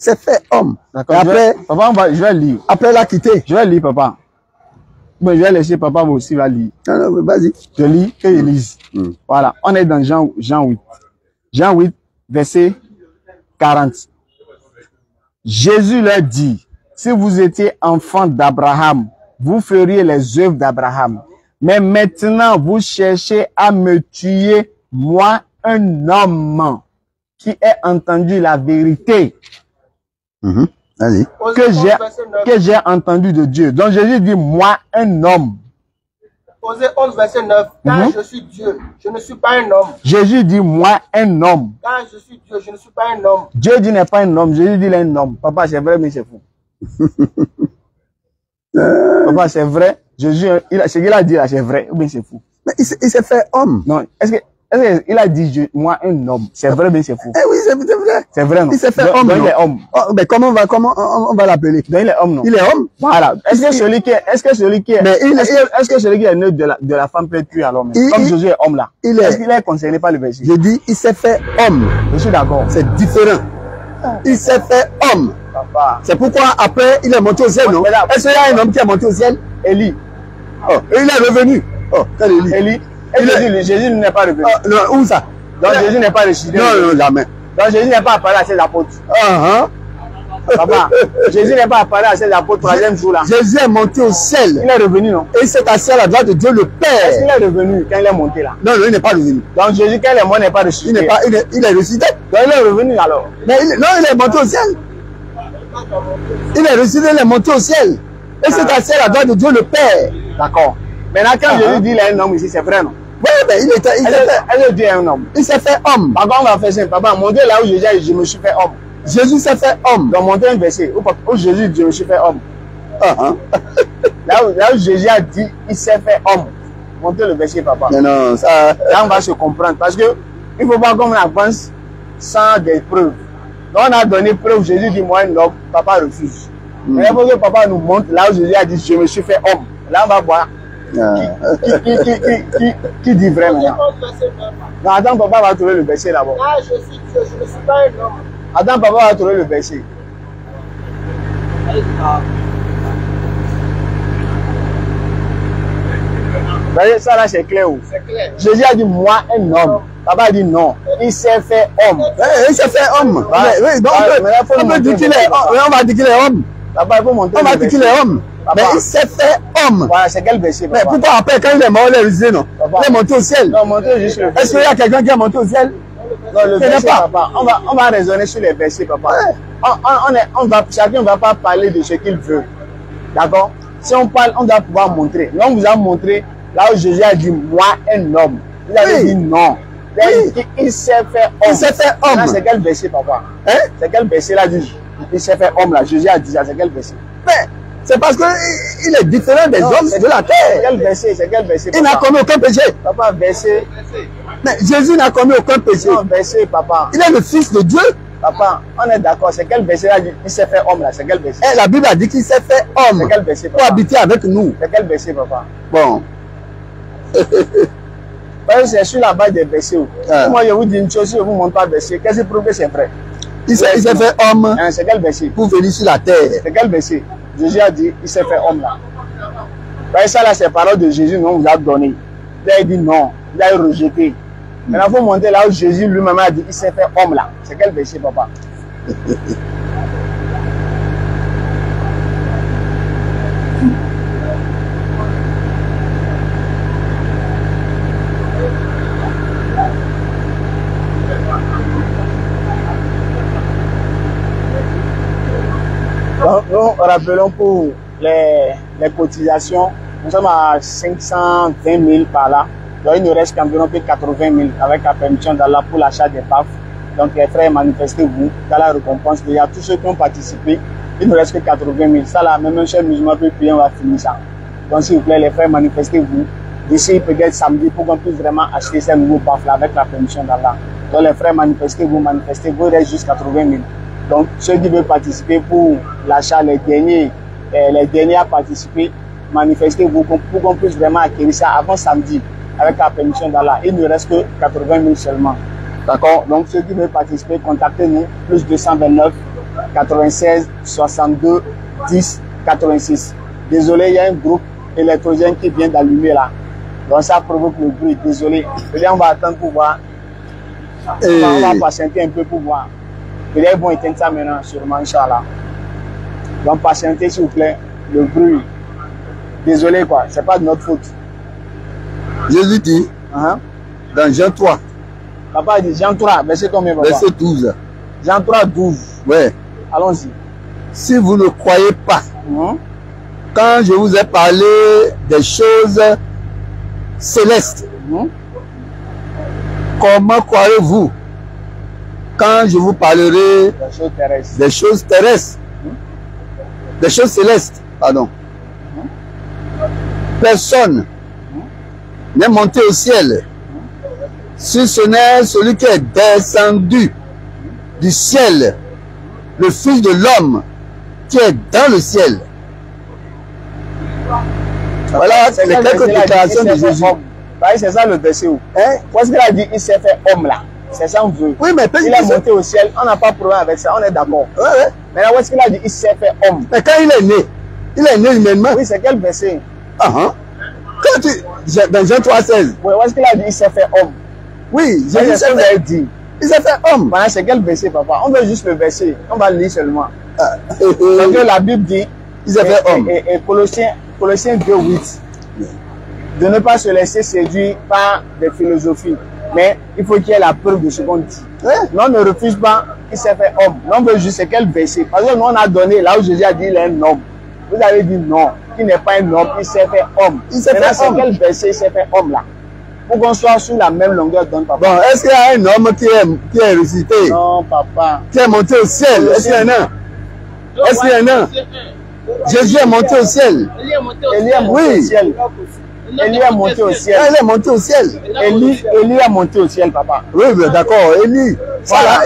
C'est fait homme. D'accord. Après, papa, je vais lire. Après l'a quitté. Je vais lire, papa. Mais je vais laisser papa aussi va lire. Non, vas-y. Je lis, que je lise. Voilà. On est dans Jean 8. Jean 8, verset 40. Jésus leur dit, si vous étiez enfants d'Abraham, vous feriez les œuvres d'Abraham. Mais maintenant, vous cherchez à me tuer, moi, un homme qui ait entendu la vérité Vas-y. que j'ai entendu de Dieu. Donc Jésus dit, moi, un homme. Osée 11, verset 9. Car je suis Dieu, je ne suis pas un homme. Jésus dit, moi, un homme. Car je suis Dieu, je ne suis pas un homme. Dieu dit n'est pas un homme. Jésus dit il est un homme. Papa, c'est vrai, mais c'est fou. Papa, c'est vrai. Jésus, ce qu'il a dit là, c'est vrai, mais c'est fou. Mais il s'est fait homme. Non, est-ce qu'il a dit, moi, un homme? C'est vrai, mais c'est fou. Eh oui, c'est vrai. C'est vrai, non? Il s'est fait homme. Donc, il est homme. Oh, mais comment on va l'appeler? Donc, il est homme, non? Il est homme? Voilà. Est-ce que celui qui est né de la femme peut être tué alors même? Comme Jésus est homme là. Est-ce qu'il est concerné par le verset? Je dis, il s'est fait homme. Je suis d'accord. C'est différent. Il s'est fait homme. Papa. C'est pourquoi après, il est monté au ciel, non? Est-ce qu'il y a un homme qui est monté au ciel? Élie. Oh, et il est revenu. Oh, quel Élie? Élie. Jésus n'est pas revenu. Non, où ça? Donc Jésus n'est pas ressuscité. Non, jamais. Donc Jésus n'est pas apparu à ses apôtres. Papa, Jésus n'est pas apparu à ses apôtres troisième jour là. Jésus est monté au ciel. Il est revenu, non? Et il s'est assis à la droite de Dieu le Père. Est-ce qu'il est revenu quand il est monté là? Non, il n'est pas revenu. Donc Jésus, quand il est mort, n'est pas ressuscité. Il est ressuscité. Donc il est revenu alors. Mais il est monté au ciel. Il est ressuscité, il est monté au ciel. Et s'est assis à la droite de Dieu le Père. D'accord. Maintenant, quand Jésus dit il est un homme ici, c'est vrai, non? Oui, mais il Dieu est un homme. Il s'est fait homme. Par contre, on va faire ça. Papa, montez là où Jésus a dit, je me suis fait homme. Jésus s'est fait homme. Donc, montez un verset où Jésus dit, je me suis fait homme. Là où Jésus a dit, il s'est fait homme. Montez le verset, papa. Mais non, ça... Là, on va se comprendre. Parce que il ne faut pas qu'on avance sans des preuves. Donc, on a donné preuve. Jésus dit, moi, un homme. Papa refuse. Mais il faut que papa nous montre là où Jésus a dit, je me suis fait homme. Là, on va voir. Qui dit vrai maintenant? Non, attends, papa va trouver le verset d'abord. Là, je suis Dieu, je ne suis pas un homme. Attends, papa va trouver le verset. Voyez, ça là, c'est clair où? C'est clair. Jésus a dit, moi, un homme. Papa a dit non. Il s'est fait homme. Il s'est fait homme. Oui, donc, on va dire qu'il est homme. Papa, il faut monter. On va dire qu'il est homme. Mais il s'est fait homme. Voilà, c'est quel verset? Mais pourquoi après, quand il est mort, il est ressuscité, non? Il est monté au ciel. Non, monter juste le verset. Est-ce qu'il y a quelqu'un qui est monté au ciel? Non, le verset, papa. On va raisonner sur les versets, papa. Chacun ne va pas parler de ce qu'il veut. D'accord? Si on parle, on doit pouvoir montrer. Là, on vous a montré là où Jésus a dit, moi, un homme. Il a dit non. Il s'est fait homme. Il s'est fait homme. C'est quel verset, papa? C'est quel verset là dit? Il s'est fait homme là. Jésus a dit ça. C'est quel verset? C'est parce qu'il est différent des hommes de la terre. C'est quel verset? C'est quel verset? Il n'a commis aucun péché. Papa, verset. Mais Jésus n'a commis aucun péché. Non, verset, papa. Il est le Fils de Dieu. Papa, on est d'accord. C'est quel verset là? Il s'est fait homme là. C'est quel verset? La Bible a dit qu'il s'est fait homme. C'est quel verset, papa? Pour habiter avec nous. C'est quel verset, papa? Bon. C'est sur la base des versets. Moi, je vous dis une chose, si je vous montre pas le verset, qu'est-ce qui prouve que c'est vrai? Il s'est fait homme. C'est quel verset? Pour venir sur la terre. C'est quel verset? Jésus a dit, il s'est fait homme là. Ça là, c'est la parole de Jésus, non, on vous a donné. Il a dit non, il a rejeté. Maintenant, il faut monter là où Jésus lui-même a dit, il s'est fait homme là. C'est quel verset, papa? Nous rappelons pour les cotisations, nous sommes à 520 000 par là. Donc il nous reste qu'environ 80 000 avec la permission d'Allah pour l'achat des PAF. Donc les frères, manifestez-vous dans la récompense. Il y a tous ceux qui ont participé. Il nous reste que 80 000. Ça là, même un cher musulman peut payer, on va finir ça. Donc s'il vous plaît, les frères, manifestez-vous. D'ici peut-être samedi pour qu'on puisse vraiment acheter ces nouveaux PAF là avec la permission d'Allah. Donc les frères, manifestez-vous, il reste juste 80 000. Donc, ceux qui veulent participer pour l'achat, les derniers à participer, manifestez-vous pour qu'on puisse vraiment acquérir ça avant samedi avec la permission d'Allah. Il ne reste que 80 000 seulement. D'accord? Donc, ceux qui veulent participer, contactez-nous, plus 229 96 62 10 86. Désolé, il y a un groupe électrogène qui vient d'allumer là. Donc, ça provoque le bruit. Désolé. On va attendre pour voir. On va patienter un peu pour voir. Peut-être qu'ils vont éteindre ça maintenant, sûrement, Inch'Allah. Donc, patientez, s'il vous plaît, le bruit. désolé quoi, c'est pas de notre faute. Jésus dit, dans Jean 3, papa dit Jean 3, verset combien, papa? verset 12. Jean 3, 12. Ouais. Allons-y. Si vous ne croyez pas, quand je vous ai parlé des choses célestes, comment croirez-vous quand je vous parlerai des choses terrestres, des choses célestes, pardon. Personne n'est monté au ciel si ce n'est celui qui est descendu du ciel, le Fils de l'homme qui est dans le ciel. Voilà, c'est les quelques déclarations de Jésus. C'est ça le verset où? Parce qu'il a dit il s'est fait homme là. C'est ça on veut. Oui, mais il est monté au ciel, on n'a pas de problème avec ça, on est d'accord. Mais là, où est-ce qu'il a dit il s'est fait homme? Mais quand il est né humainement. Oui, c'est quel verset? Quand dans Jean 3,16. Oui, où est-ce qu'il a dit il s'est fait homme? Oui, Jésus s'est dit. Il s'est fait homme. Voilà, c'est quel verset, papa? On veut juste le verset. On va lire seulement. Donc la Bible dit il s'est fait homme. Et Colossiens 2,8. De ne pas se laisser séduire par des philosophies. Mais il faut qu'il y ait la preuve de ce qu'on dit. Non, ne refuse pas, il s'est fait homme. Non, on veut juste c'est quel verset. Parce que nous, on a donné là où Jésus a dit il est un homme. Vous avez dit non, il n'est pas un homme, il s'est fait homme. Il s'est fait homme. Quel verset il s'est fait homme là? Pour qu'on soit sur la même longueur d'onde, papa. Bon, est-ce qu'il y a un homme qui est ressuscité? Non, papa. Qui est monté au ciel? Est-ce qu'il y en a? Est-ce qu'il y en a? Jésus est monté au ciel. Élie est monté au ciel. Élie est monté au ciel. Il est monté au ciel. Élie est monté au ciel, papa. Oui, d'accord, Élie. Voilà.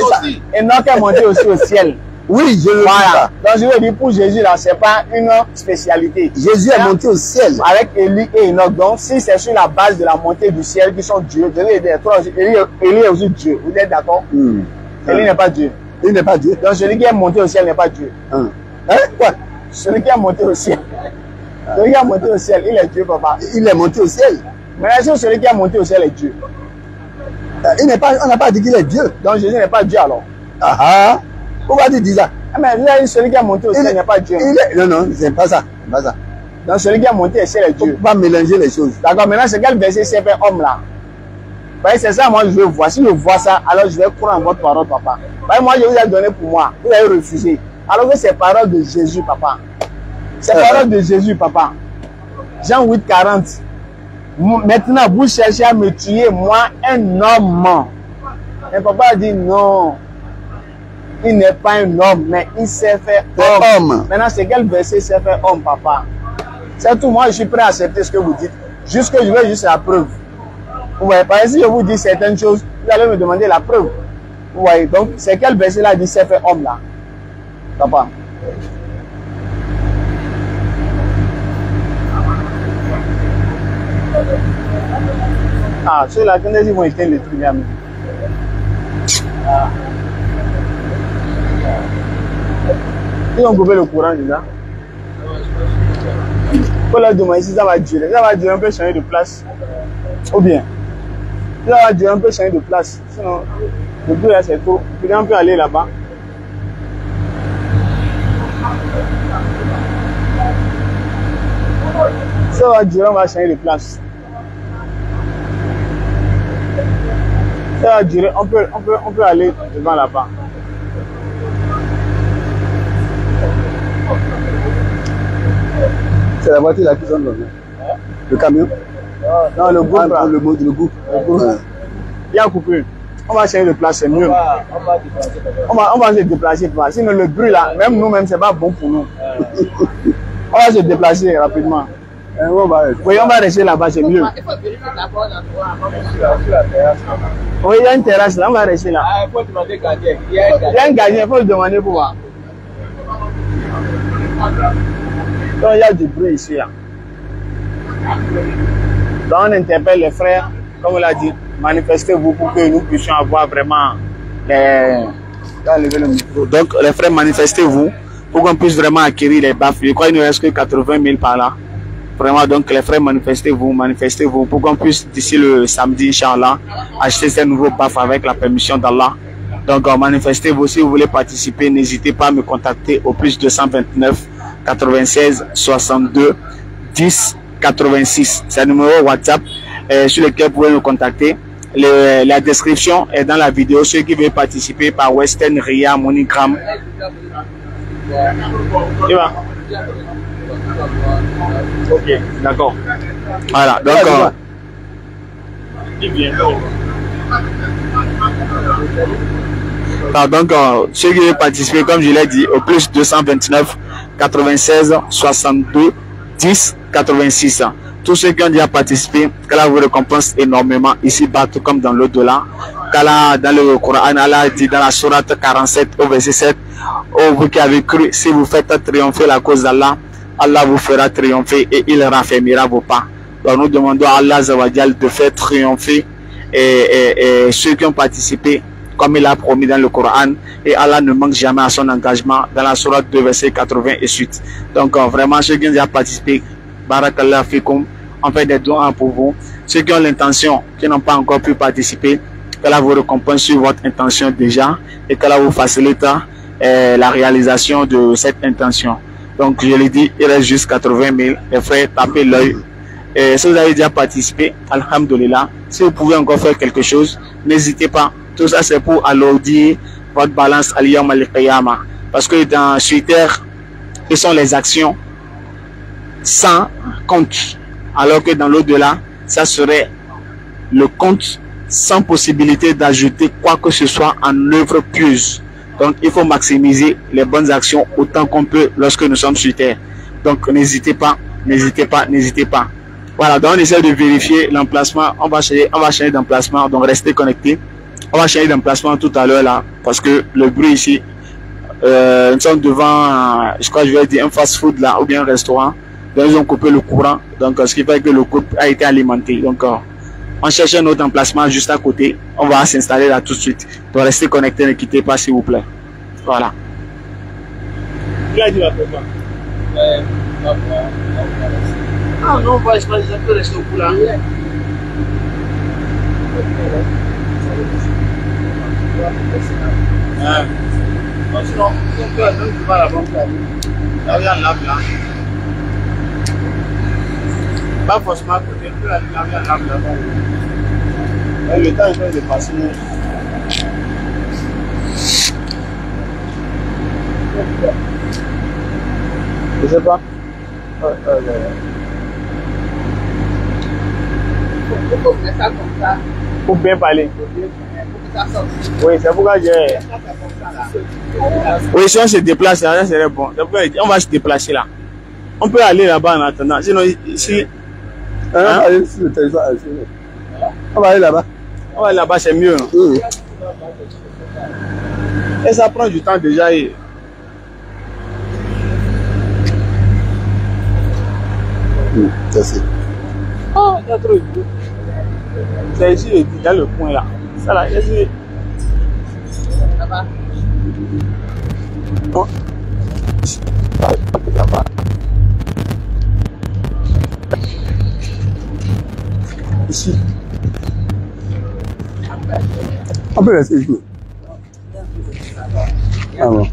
Enoch est monté aussi au ciel. Oui, je le vois. Donc je veux dire, pour Jésus, là, c'est pas une spécialité. Jésus est monté au ciel. Avec Élie et Enoch. Donc, si c'est sur la base de la montée du ciel qui sont Dieu, Élie est aussi Dieu. Vous êtes d'accord? Élie n'est pas Dieu. Il n'est pas Dieu. Donc, celui qui est monté au ciel n'est pas Dieu. Quoi? Celui qui est monté au ciel. Celui qui est monté au ciel, il est Dieu, papa. Il est monté au ciel. Mais est-ce que celui qui est monté au ciel est Dieu? On n'a pas dit qu'il est Dieu. Donc, Jésus n'est pas Dieu alors. Pourquoi tu dis ça? Mais vous avez dit celui qui est monté au ciel n'est pas Dieu. Non, c'est pas ça. Donc, celui qui est monté au ciel est Dieu. Il ne faut pas mélanger les choses. D'accord, maintenant, c'est quel verset s'est fait homme là? C'est ça, moi, je veux voir. Si je vois ça, alors je vais croire en votre parole, papa. Moi, je vous ai donné pour moi. Vous avez refusé. Alors que c'est parole de Jésus, papa. C'est parole de Jésus, papa. Jean 8, 40. Maintenant, vous cherchez à me tuer, moi, un homme. Et papa a dit non. Il n'est pas un homme, mais il s'est fait homme. Maintenant, c'est quel verset s'est fait homme, papa? C'est tout. Moi, je suis prêt à accepter ce que vous dites. Juste que je veux juste la preuve. Vous voyez, par exemple, si je vous dis certaines choses, vous allez me demander la preuve. Vous voyez, donc, c'est quel verset là dit s'est fait homme là? Papa. Ceux-là, quand ils vont éteindre les trucs, ils ont coupé le courant déjà. Il faut leur demander si ça va durer. Ça va durer, on peut changer de place. Ou bien, ça va durer, on peut changer de place. Sinon, le bruit là c'est trop. Puis on peut aller là-bas. Ça va durer, on va changer de place. Ça va durer, on peut aller devant là-bas. C'est la voiture là qui sonne là. Le camion? Non, le groupe là. Le groupe. Il y a coupé. On va changer de place, c'est mieux. On va se déplacer. Sinon le bruit là, même nous-mêmes, c'est pas bon pour nous. On va se déplacer rapidement. Oui, on va rester là-bas, c'est mieux. Oui, il y a une terrasse là, on va rester là. Il faut demander gardien. Il y a un gardien, il faut le demander pour voir. Donc il y a du bruit ici. Là. Donc on interpelle les frères, comme on l'a dit, manifestez-vous pour que nous puissions avoir vraiment les... Donc les frères, manifestez-vous pour qu'on puisse vraiment acquérir les baffes. Je crois qu'il ne reste que 80 000 par là. Vraiment, donc les frères, manifestez-vous pour qu'on puisse d'ici le samedi, Inch'Allah, acheter ces nouveaux baffes avec la permission d'Allah. Donc manifestez-vous. Si vous voulez participer, n'hésitez pas à me contacter au plus 229 96 62 10 86. C'est un numéro WhatsApp sur lequel vous pouvez nous contacter. La description est dans la vidéo. Ceux qui veulent participer par Western, Ria, MoneyGram. Ok, d'accord. Voilà, donc, ceux qui veulent participer, comme je l'ai dit, au plus 229 96 62 10 86. Tous ceux qui ont déjà participé, qu'Allah vous récompense énormément ici-bas, tout comme dans l'au-delà. Qu'Allah, dans le Coran, Allah dit dans la sourate 47 au verset 7, oh, vous qui avez cru, si vous faites triompher la cause d'Allah, Allah vous fera triompher et il raffermira vos pas. Donc nous demandons à Allah Zawadial de faire triompher ceux qui ont participé comme il a promis dans le Coran, et Allah ne manque jamais à son engagement dans la sourate 2 verset 80 et suite. Donc vraiment ceux qui ont déjà participé, Barakallah fikum, on fait des doigts pour vous. Ceux qui ont l'intention, qui n'ont pas encore pu participer, qu'Allah vous récompense sur votre intention déjà et qu'Allah vous facilite la réalisation de cette intention. Donc je l'ai dit, il reste juste 80 000. Les frères, tapez l'œil. Si vous avez déjà participé, alhamdulillah, si vous pouvez encore faire quelque chose, n'hésitez pas. Tout ça c'est pour alourdir votre balance al-yawm al-qiyamah. Parce que dans Twitter, ce sont les actions sans compte. Alors que dans l'au-delà, ça serait le compte sans possibilité d'ajouter quoi que ce soit en œuvre pieuse. Donc il faut maximiser les bonnes actions autant qu'on peut lorsque nous sommes sur terre. Donc n'hésitez pas, n'hésitez pas, n'hésitez pas. Voilà, donc on essaie de vérifier l'emplacement. On va changer d'emplacement, donc restez connectés. On va changer d'emplacement tout à l'heure là, parce que le bruit ici, nous sommes devant, je crois que je vais dire un fast-food là, ou bien un restaurant. Donc ils ont coupé le courant, donc ce qui fait que le couple a été alimenté. Donc on cherche un autre emplacement juste à côté. On va s'installer là tout de suite. Donc restez connectés, ne quittez pas s'il vous plaît. Voilà. Ah non, on va rester au courant. Sinon, on peut même pas la banque. Là, il y a là. Pas forcément côté, on peut aller là-bas. Le temps est en train de passer. Je sais pas. Il faut faire ça comme ça. Pour bien parler. Oui, c'est pourquoi j'ai. Oui, si on se déplace là, ça serait bon. On va se déplacer là. On peut aller là-bas en attendant. Sinon, ici. Hein? On va aller là-bas. On va aller là-bas, c'est mieux. Non? Oui. Et ça prend du temps déjà. Merci. Oh, il y a trop de bruit. C'est ici, il y a le coin là. Ça là, ici. Là-bas. Oh. Là-bas. Ici. On peut rester ici. Ah bon.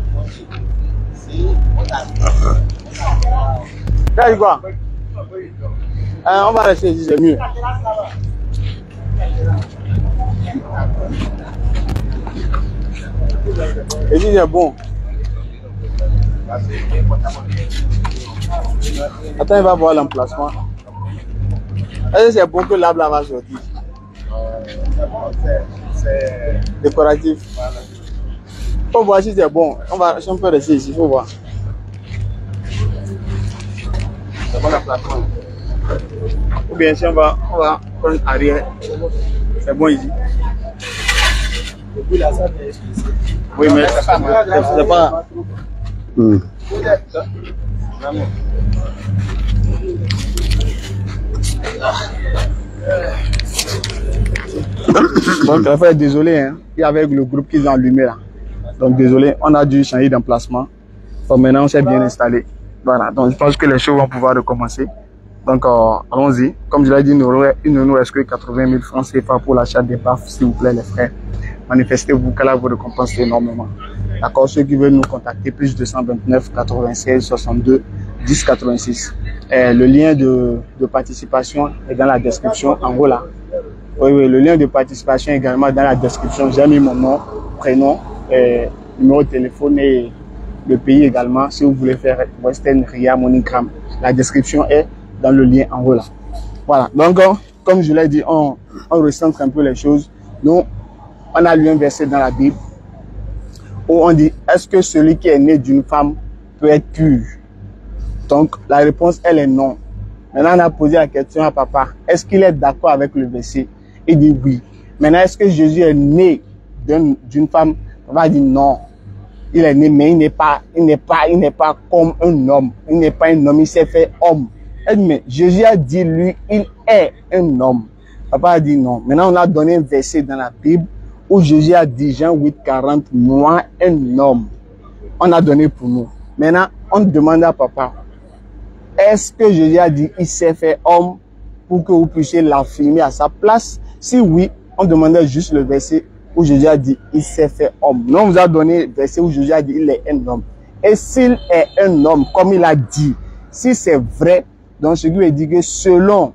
Là, quoi? On va rester ici, c'est mieux. Et ici, c'est bon. Attends, il va voir l'emplacement. Est-ce que c'est bon que l'arbre va sortir? C'est décoratif. Il faut voir si c'est bon. Si on peut rester ici, il faut voir. C'est bon l'emplacement. Ou bien si on va prendre arrière. C'est bon ici. Oui, mais c'est pas. Donc, la fois, désolé, hein, et avec le groupe qu'ils ont allumé là. Donc, désolé, on a dû changer d'emplacement. Donc, maintenant, on s'est bien installé. Voilà, donc je pense que les choses vont pouvoir recommencer. Donc, allons-y. Comme je l'ai dit, il ne nous reste que 80 000 francs CFA pour l'achat des baffes, s'il vous plaît, les frères. Manifestez-vous, qu'Allah vous récompense énormément. D'accord, ceux qui veulent nous contacter, plus 229 96 62 10 86. le lien de participation est dans la description en haut là. Oui, oui, le lien de participation également dans la description. J'ai mis mon nom, prénom, numéro de téléphone et le pays également. Si vous voulez faire Western Ria MoneyGram, la description est dans le lien en haut là. Voilà. Donc, comme je l'ai dit, on recentre un peu les choses. Nous, on a lu un verset dans la Bible où on dit, est-ce que celui qui est né d'une femme peut être pur? Donc, la réponse, elle est non. Maintenant, on a posé la question à papa, est-ce qu'il est d'accord avec le verset? Il dit oui. Maintenant, est-ce que Jésus est né d'une femme? Papa dit non. Il est né, mais il n'est pas comme un homme. Il n'est pas un homme, il s'est fait homme. Mais Jésus a dit, lui, il est un homme. Papa a dit non. Maintenant, on a donné un verset dans la Bible où Jésus a dit, Jean 8, 40, moi, un homme. On a donné pour nous. Maintenant, on demande à papa, est-ce que Jésus a dit, il s'est fait homme pour que vous puissiez l'affirmer à sa place? Si oui, on demandait juste le verset où Jésus a dit, il s'est fait homme. Nous, on vous a donné le verset où Jésus a dit, il est un homme. Et s'il est un homme, comme il a dit, si c'est vrai, donc ce qui veut dire que selon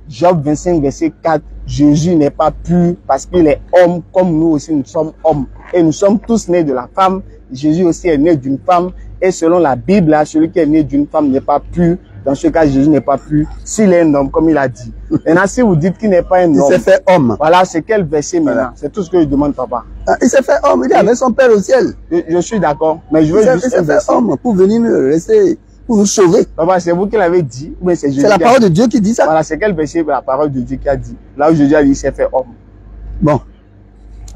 Job 25, verset 4, Jésus n'est pas pur parce qu'il est homme, comme nous aussi nous sommes hommes. Et nous sommes tous nés de la femme. Jésus aussi est né d'une femme. Et selon la Bible, là, celui qui est né d'une femme n'est pas pur. Dans ce cas, Jésus n'est pas pur s'il est un homme, comme il a dit. Maintenant, si vous dites qu'il n'est pas un homme, il s'est fait homme. Voilà, c'est quel verset maintenant? Voilà. C'est tout ce que je demande, papa. Il s'est fait homme, il est avec son Père au ciel. Je suis d'accord, mais je veux juste il s'est fait homme pour venir nous rester, pour nous sauver. Papa, c'est vous qui l'avez dit, mais c'est Jésus. C'est la parole de Dieu qui dit ça. Voilà, c'est quel verset la parole de Dieu qui a dit? Là où Jésus a dit, il s'est fait homme. Bon.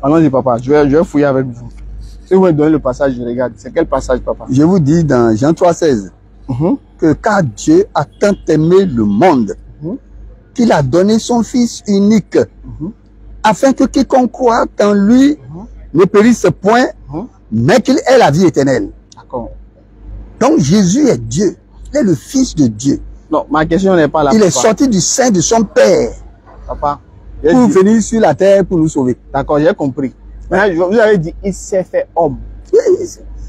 Allons-y, papa, je vais fouiller avec vous. Si vous me donnez le passage, je regarde. C'est quel passage, papa? Je vous dis dans Jean 3,16 que car Dieu a tant aimé le monde qu'il a donné son Fils unique afin que quiconque croit en lui ne périsse point, mais qu'il ait la vie éternelle. D'accord. Donc Jésus est Dieu. Il est le Fils de Dieu. Non, ma question n'est pas là. Il est sorti du sein de son Père. Papa. Pour venir sur la terre pour nous sauver. D'accord, j'ai compris. Maintenant, vous avez dit, il s'est fait homme.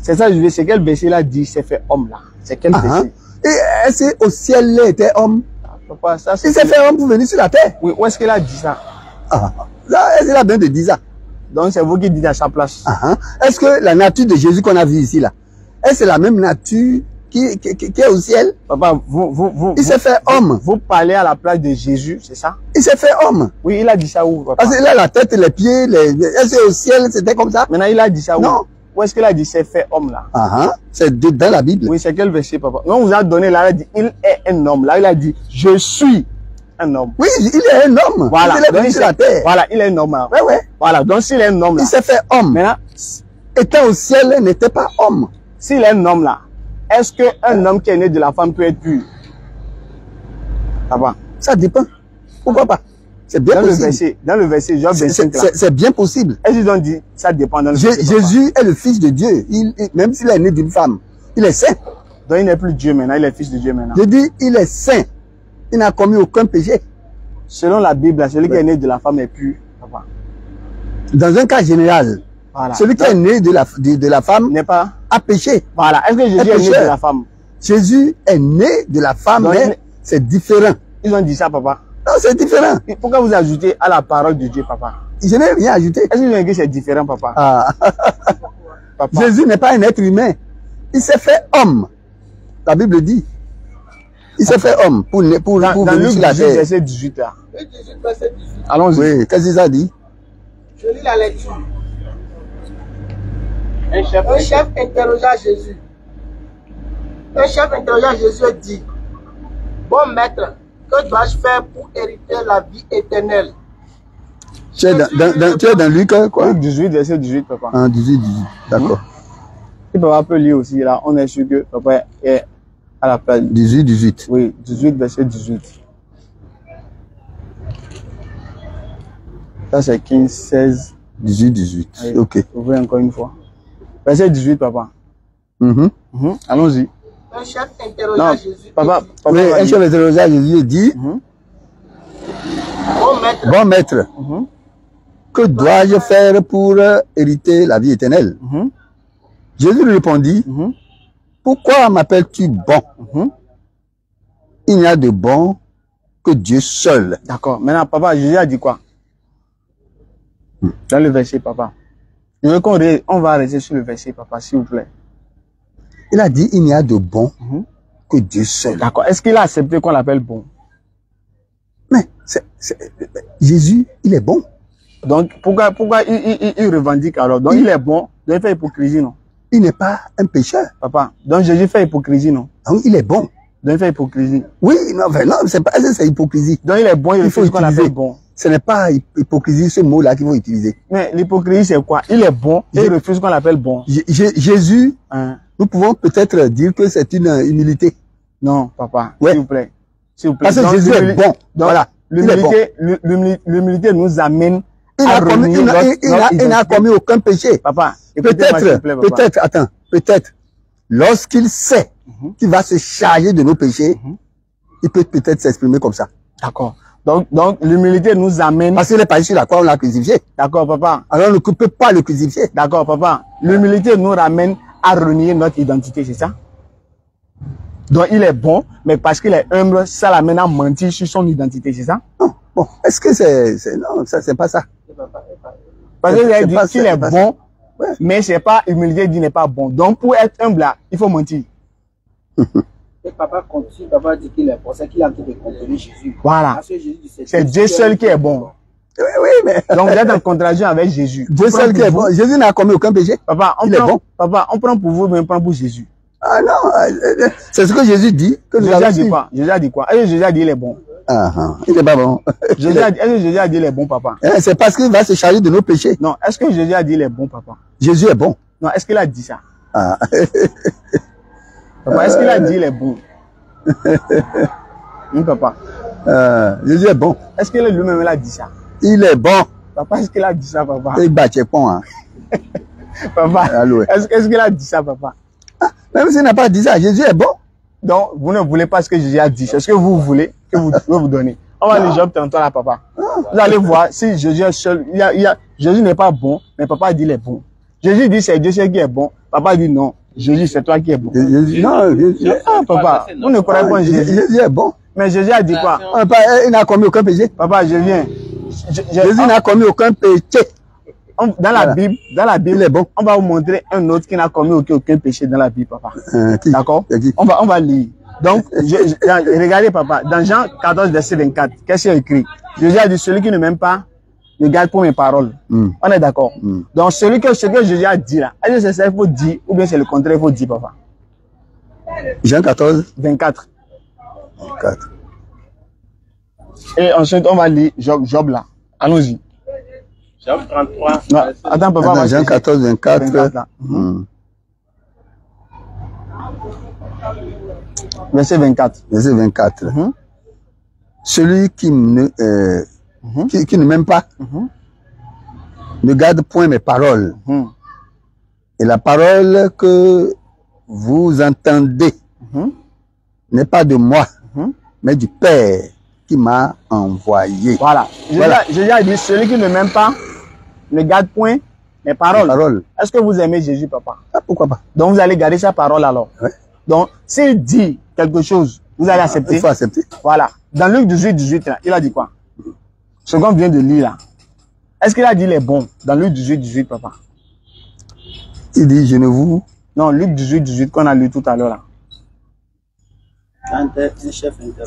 C'est ça, c'est quel verset là dit, il s'est fait homme là? C'est quel verset? Et est-ce qu'au ciel, il était homme? Papa, ça, il s'est fait homme pour venir sur la terre. Oui, où est-ce qu'il a dit ça? Est-ce qu'il a bien de dire ça? Donc, c'est vous qui dites à sa place. Est-ce que la nature de Jésus qu'on a vue ici là, est-ce que c'est la même nature qui est au ciel? Papa, il s'est fait homme. Vous parlez à la place de Jésus, c'est ça? Il s'est fait homme. Oui, il a dit ça où, papa? Parce qu'il a la tête, les pieds, est-ce qu'au ciel c'était comme ça? Maintenant, il a dit ça où? Non. Où est-ce qu'il a dit c'est fait homme là? C'est dans la Bible. Oui, c'est quel verset, papa? Non, on vous a donné là, il a dit il est un homme. Là, il a dit je suis un homme. Oui, il est un homme. Voilà. Il est venu sur la terre. Voilà, il est un homme là. Ouais. Voilà, donc s'il est un homme là. Il s'est fait homme. Maintenant, étant au ciel, il n'était pas homme. S'il est un homme là, est-ce qu'un homme qui est né de la femme peut être pur? Papa. Ça dépend. Pourquoi pas? C'est bien possible. Dans le verset, Job 25 là. C'est bien possible. Est-ce qu'ils ont dit ça dépend dans le verset? Jésus est le Fils de Dieu. Même s'il est né d'une femme, il est saint. Donc il n'est plus Dieu maintenant, il est Fils de Dieu maintenant. Je dis, il est saint. Il n'a commis aucun péché. Selon la Bible, celui qui est né de la femme est pur. Papa. Dans un cas général, celui qui est né de la femme n'est pas a péché. Voilà. Est-ce que Jésus est né de la femme? Jésus est né de la femme, mais c'est différent. Ils ont dit ça, papa. Non, c'est différent. Pourquoi vous ajoutez à la parole de Dieu, papa? Je n'ai rien ajouté. Est-ce que vous avez dit que c'est différent, papa? Papa. Jésus n'est pas un être humain. Il s'est fait homme. La Bible dit. Il s'est fait homme pour venir sur la terre. Verset 18 là. Luc 18, verset 18. Allons-y. Oui, qu'est-ce qu'il a dit? Je lis la lecture. Un chef interrogea Jésus. Un chef interrogea Jésus et dit, bon maître, que dois-je faire pour hériter la vie éternelle? Tu es dans Luc, quoi? Luc 18, verset 18, papa. 18, d'accord. Si papa peut lire aussi, là, on est sûr que papa est à la place. 18. Oui, 18, verset 18. Ça, c'est 15, 16. 18. Oui. Ok. Ouvrez encore une fois. Verset 18, papa. Allons-y. Un chef interrogea Jésus. Papa, oui, un chef interrogea Jésus et dit, bon maître, que dois-je faire pour hériter la vie éternelle? Jésus lui répondit, pourquoi m'appelles-tu bon? il n'y a de bon que Dieu seul. D'accord. Maintenant, papa, Jésus a dit quoi? Dans le verset, papa. Je veux on va rester sur le verset, papa, s'il vous plaît. Il a dit, il n'y a de bon que Dieu seul. D'accord. Est-ce qu'il a accepté qu'on l'appelle bon? Mais Jésus, il est bon. Donc, pourquoi il revendique alors? Donc, il est bon. Donc, il fait hypocrisie, non? Il n'est pas un pécheur. Papa, donc Jésus fait hypocrisie, non? Donc, il est bon. Donc, il fait hypocrisie. Oui, non, c'est pas c'est hypocrisie. Donc, il est bon, il faut ce qu'on appelle bon. Ce n'est pas hypocrisie, ce mot-là qu'il faut utiliser. Mais l'hypocrisie, c'est quoi? Il est bon et il refuse ce qu'on appelle bon. Jésus, nous pouvons peut-être dire que c'est une humilité. Non, papa, ouais. s'il vous plaît. S'il vous plaît. Parce que Jésus est bon. Donc, voilà. L'humilité nous amène il n'a commis aucun péché. Papa, peut-être, lorsqu'il sait qu'il va se charger de nos péchés, il peut peut-être s'exprimer comme ça. D'accord. Donc, l'humilité nous amène... Parce qu'il est passé sur la croix, on l'a crucifié. D'accord, papa. Alors, on ne peut pas le crucifier. D'accord, papa. L'humilité nous ramène à renier notre identité, c'est ça? Donc, il est bon, mais parce qu'il est humble, ça l'amène à mentir sur son identité, c'est ça? Non. Bon, est-ce que non, ça, c'est pas ça. Parce qu'il a dit qu'il est bon, mais c'est pas humilité dit n'est pas bon. Donc, pour être humble là, il faut mentir. Et papa continue, papa dit qu'il est bon, c'est qu'il a en train de contenir Jésus. Voilà. C'est Dieu seul qui est bon. Oui, mais... Donc, vous êtes en contradiction avec Jésus. Dieu seul qui est bon. Jésus n'a commis aucun péché. Papa, on prend pour vous, mais on prend pour Jésus. Ah non, c'est ce que Jésus dit. Jésus a dit quoi? Jésus a dit quoi? Est-ce que Jésus a dit il est bon? Il n'est pas bon. Est-ce que Jésus a dit il est bon, papa? C'est parce qu'il va se charger de nos péchés. Non, est-ce que Jésus a dit il est bon, papa? Jésus est bon. Non, est-ce qu'il a dit ça? Papa, est-ce qu'il a dit il est bon? Oui, papa. Jésus est bon. Est-ce qu'il lui-même a dit ça? Il est bon. Papa, est-ce qu'il a dit ça, papa? Il bat bon, Papa, est-ce qu'il a dit ça, papa? Même s'il n'a pas dit ça, Jésus est bon. Donc, vous ne voulez pas ce que Jésus a dit. C'est ce que vous voulez que vous donnez. On va aller Job 33 là, papa. Vous allez voir si Jésus est seul. Jésus n'est pas bon, mais papa dit il est bon. Jésus dit c'est Dieu seul qui est bon. Papa dit non. Jésus, c'est toi qui es bon. Papa, vous ne croyez pas Jésus. Jésus est bon. Mais Jésus a dit quoi? Il n'a commis aucun péché. Papa, je viens. Jésus n'a commis aucun péché. Dans la Bible, il est bon. On va vous montrer un autre qui n'a commis aucun péché dans la Bible, papa. D'accord? On va lire. Donc, regardez, papa, dans Jean 14, verset 24, qu'est-ce qu'il y a écrit? Jésus a dit, celui qui ne m'aime pas, ne garde pour mes paroles. On est d'accord? Donc, ce que Jésus a dit là, est-ce que c'est ça qu'il faut dire, ou bien c'est le contraire qu'il faut dire, papa? Jean 14, 24. Et ensuite, on va lire Job là. Allons-y. Job 33. Non, attends, papa. Attends, Jean 14, 24. Verset 24. Verset 24. Celui qui ne m'aime pas ne garde point mes paroles. Et la parole que vous entendez n'est pas de moi, mais du Père qui m'a envoyé. Voilà. Jésus a dit, celui qui ne m'aime pas ne garde point mes paroles. Est-ce que vous aimez Jésus, papa? Pourquoi pas? Donc vous allez garder sa parole alors. Ouais. Donc, s'il dit quelque chose, vous allez accepter. Il faut accepter. Voilà. Dans Luc 18, là, il a dit quoi? Ce qu'on vient de lire là. Est-ce qu'il a dit il est bon? Dans Luc 18, papa. Il dit, je ne vous... Non, Luc 18, qu'on a lu tout à l'heure là.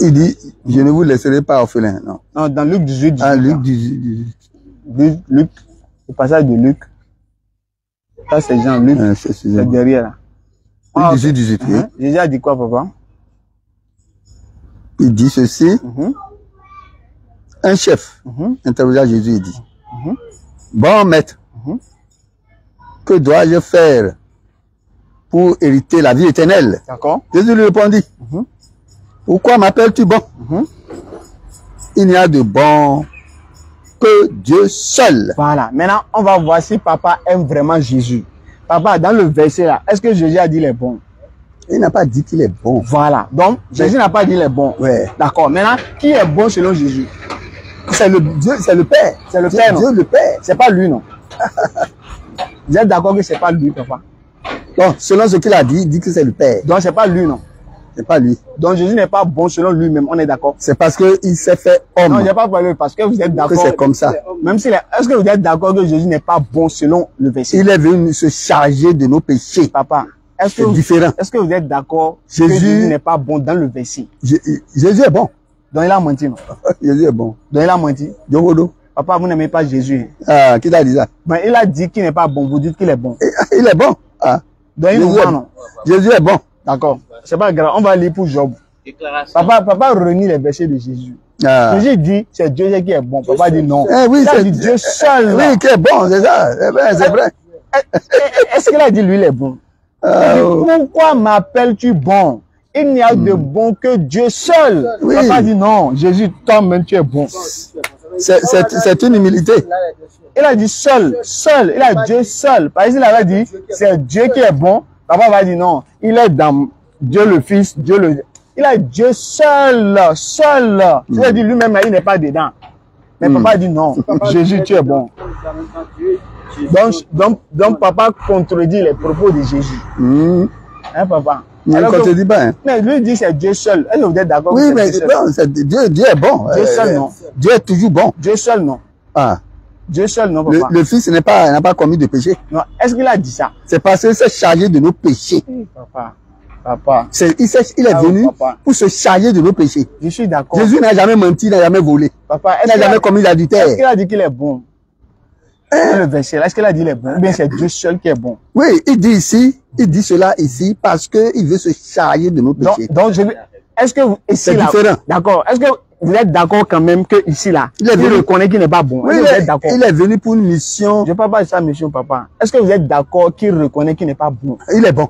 Il dit, je ne vous laisserai pas orphelin. Non, dans Luc 18. Luc 18. Luc, le passage de Luc. Ça, c'est Jean, Luc. C'est derrière là. Luc 18. Oui. Jésus a dit quoi, papa? Il dit ceci. Un chef interrogea Jésus et dit, bon maître, que dois-je faire pour hériter la vie éternelle? D'accord. Jésus lui répondit, pourquoi m'appelles-tu bon? Il n'y a de bon que Dieu seul. Voilà. Maintenant, on va voir si papa aime vraiment Jésus. Papa, dans le verset là, est-ce que Jésus a dit il est bon? Il n'a pas dit qu'il est bon. Voilà. Donc, Jésus n'a pas dit il est bon. Ouais. D'accord. Maintenant, qui est bon selon Jésus? C'est le Dieu, c'est le Père. C'est le Père, non? Dieu le Père. C'est pas lui, non? Vous êtes d'accord que c'est pas lui, papa? Donc, selon ce qu'il a dit, il dit que c'est le Père. Donc, c'est pas lui, non? C'est pas lui. Donc Jésus n'est pas bon selon lui-même, on est d'accord? C'est parce qu'il s'est fait homme. Non, j'ai pas parlé parce que vous êtes Que d'accord. c'est comme ça. Même si, est-ce que vous êtes d'accord que Jésus n'est pas bon selon le verset? Il est venu se charger de nos péchés. Papa, C'est différent. est-ce que vous êtes d'accord que Jésus- Jésus n'est pas bon dans le verset? Jésus est bon. Donc il a menti, non? Jésus est bon. Donc il a menti. Diogodo. Papa, vous n'aimez pas Jésus. Ah, qui t'a dit ça? Mais il a dit qu'il n'est pas bon, vous dites qu'il est bon. Il est bon. Ah. Donc il nous Jésus, ment, non? Jésus est bon. D'accord. C'est pas grave, on va lire pour Job. Papa renie les versets de Jésus. Ah. Jésus dit, c'est Dieu qui est bon. Papa dit non. Oui, Il a c'est dit Dieu seul. là. Oui, qui est bon, c'est ça. C'est vrai. Est-ce qu'il a dit lui il est bon? Ah, Il dit, oh. pourquoi m'appelles-tu bon? Il n'y a de bon que Dieu seul. Oui. Papa dit non, Jésus, toi-même tu es bon. C'est une humilité. Il a dit seul. Il a Dieu seul. Parce qu'il avait dit, c'est Dieu qui est bon. Papa va dire non, il est dans Dieu le Fils, Dieu le... Il a Dieu seul. Il a dit lui-même, il n'est pas dedans. Mais papa dit non, Jésus, tu es bon. Donc papa contredit les propos de Jésus. Hein, papa? Il ne Alors que- contredit pas. Hein. Mais lui dit c'est Dieu seul. Est-ce que vous êtes d'accord? Oui, que mais c'est Dieu seul? bon, Dieu est bon. Dieu seul, non. Dieu est toujours bon. Dieu seul, non. Ah. Dieu seul, non, papa. Le Fils n'a pas commis de péché. Non. Est-ce qu'il a dit ça? C'est parce qu'il s'est chargé de nos péchés. Papa. Papa. Il est Ah, venu papa. pour se charger de nos péchés. Je suis d'accord. Jésus n'a jamais menti, il n'a jamais volé. Papa, Il n'a jamais commis est-ce l'adultère. qu'il a dit qu'il est bon? Dans le verset, là, est-ce qu'il a dit qu'il est bon? Ou bien c'est Dieu seul qui est bon? Oui, il dit cela ici parce qu'il veut se charger de nos péchés. Donc est-ce que vous, ici, C'est là, différent. d'accord. Est-ce que vous êtes d'accord quand même que ici, là, Il est il venu- reconnaît qu'il n'est pas bon? Oui, Est-ce que vous êtes d'accord? il est venu pour une mission. Je ne parle pas de ça, monsieur, papa. Est-ce que vous êtes d'accord qu'il reconnaît qu'il n'est pas bon? Il est bon.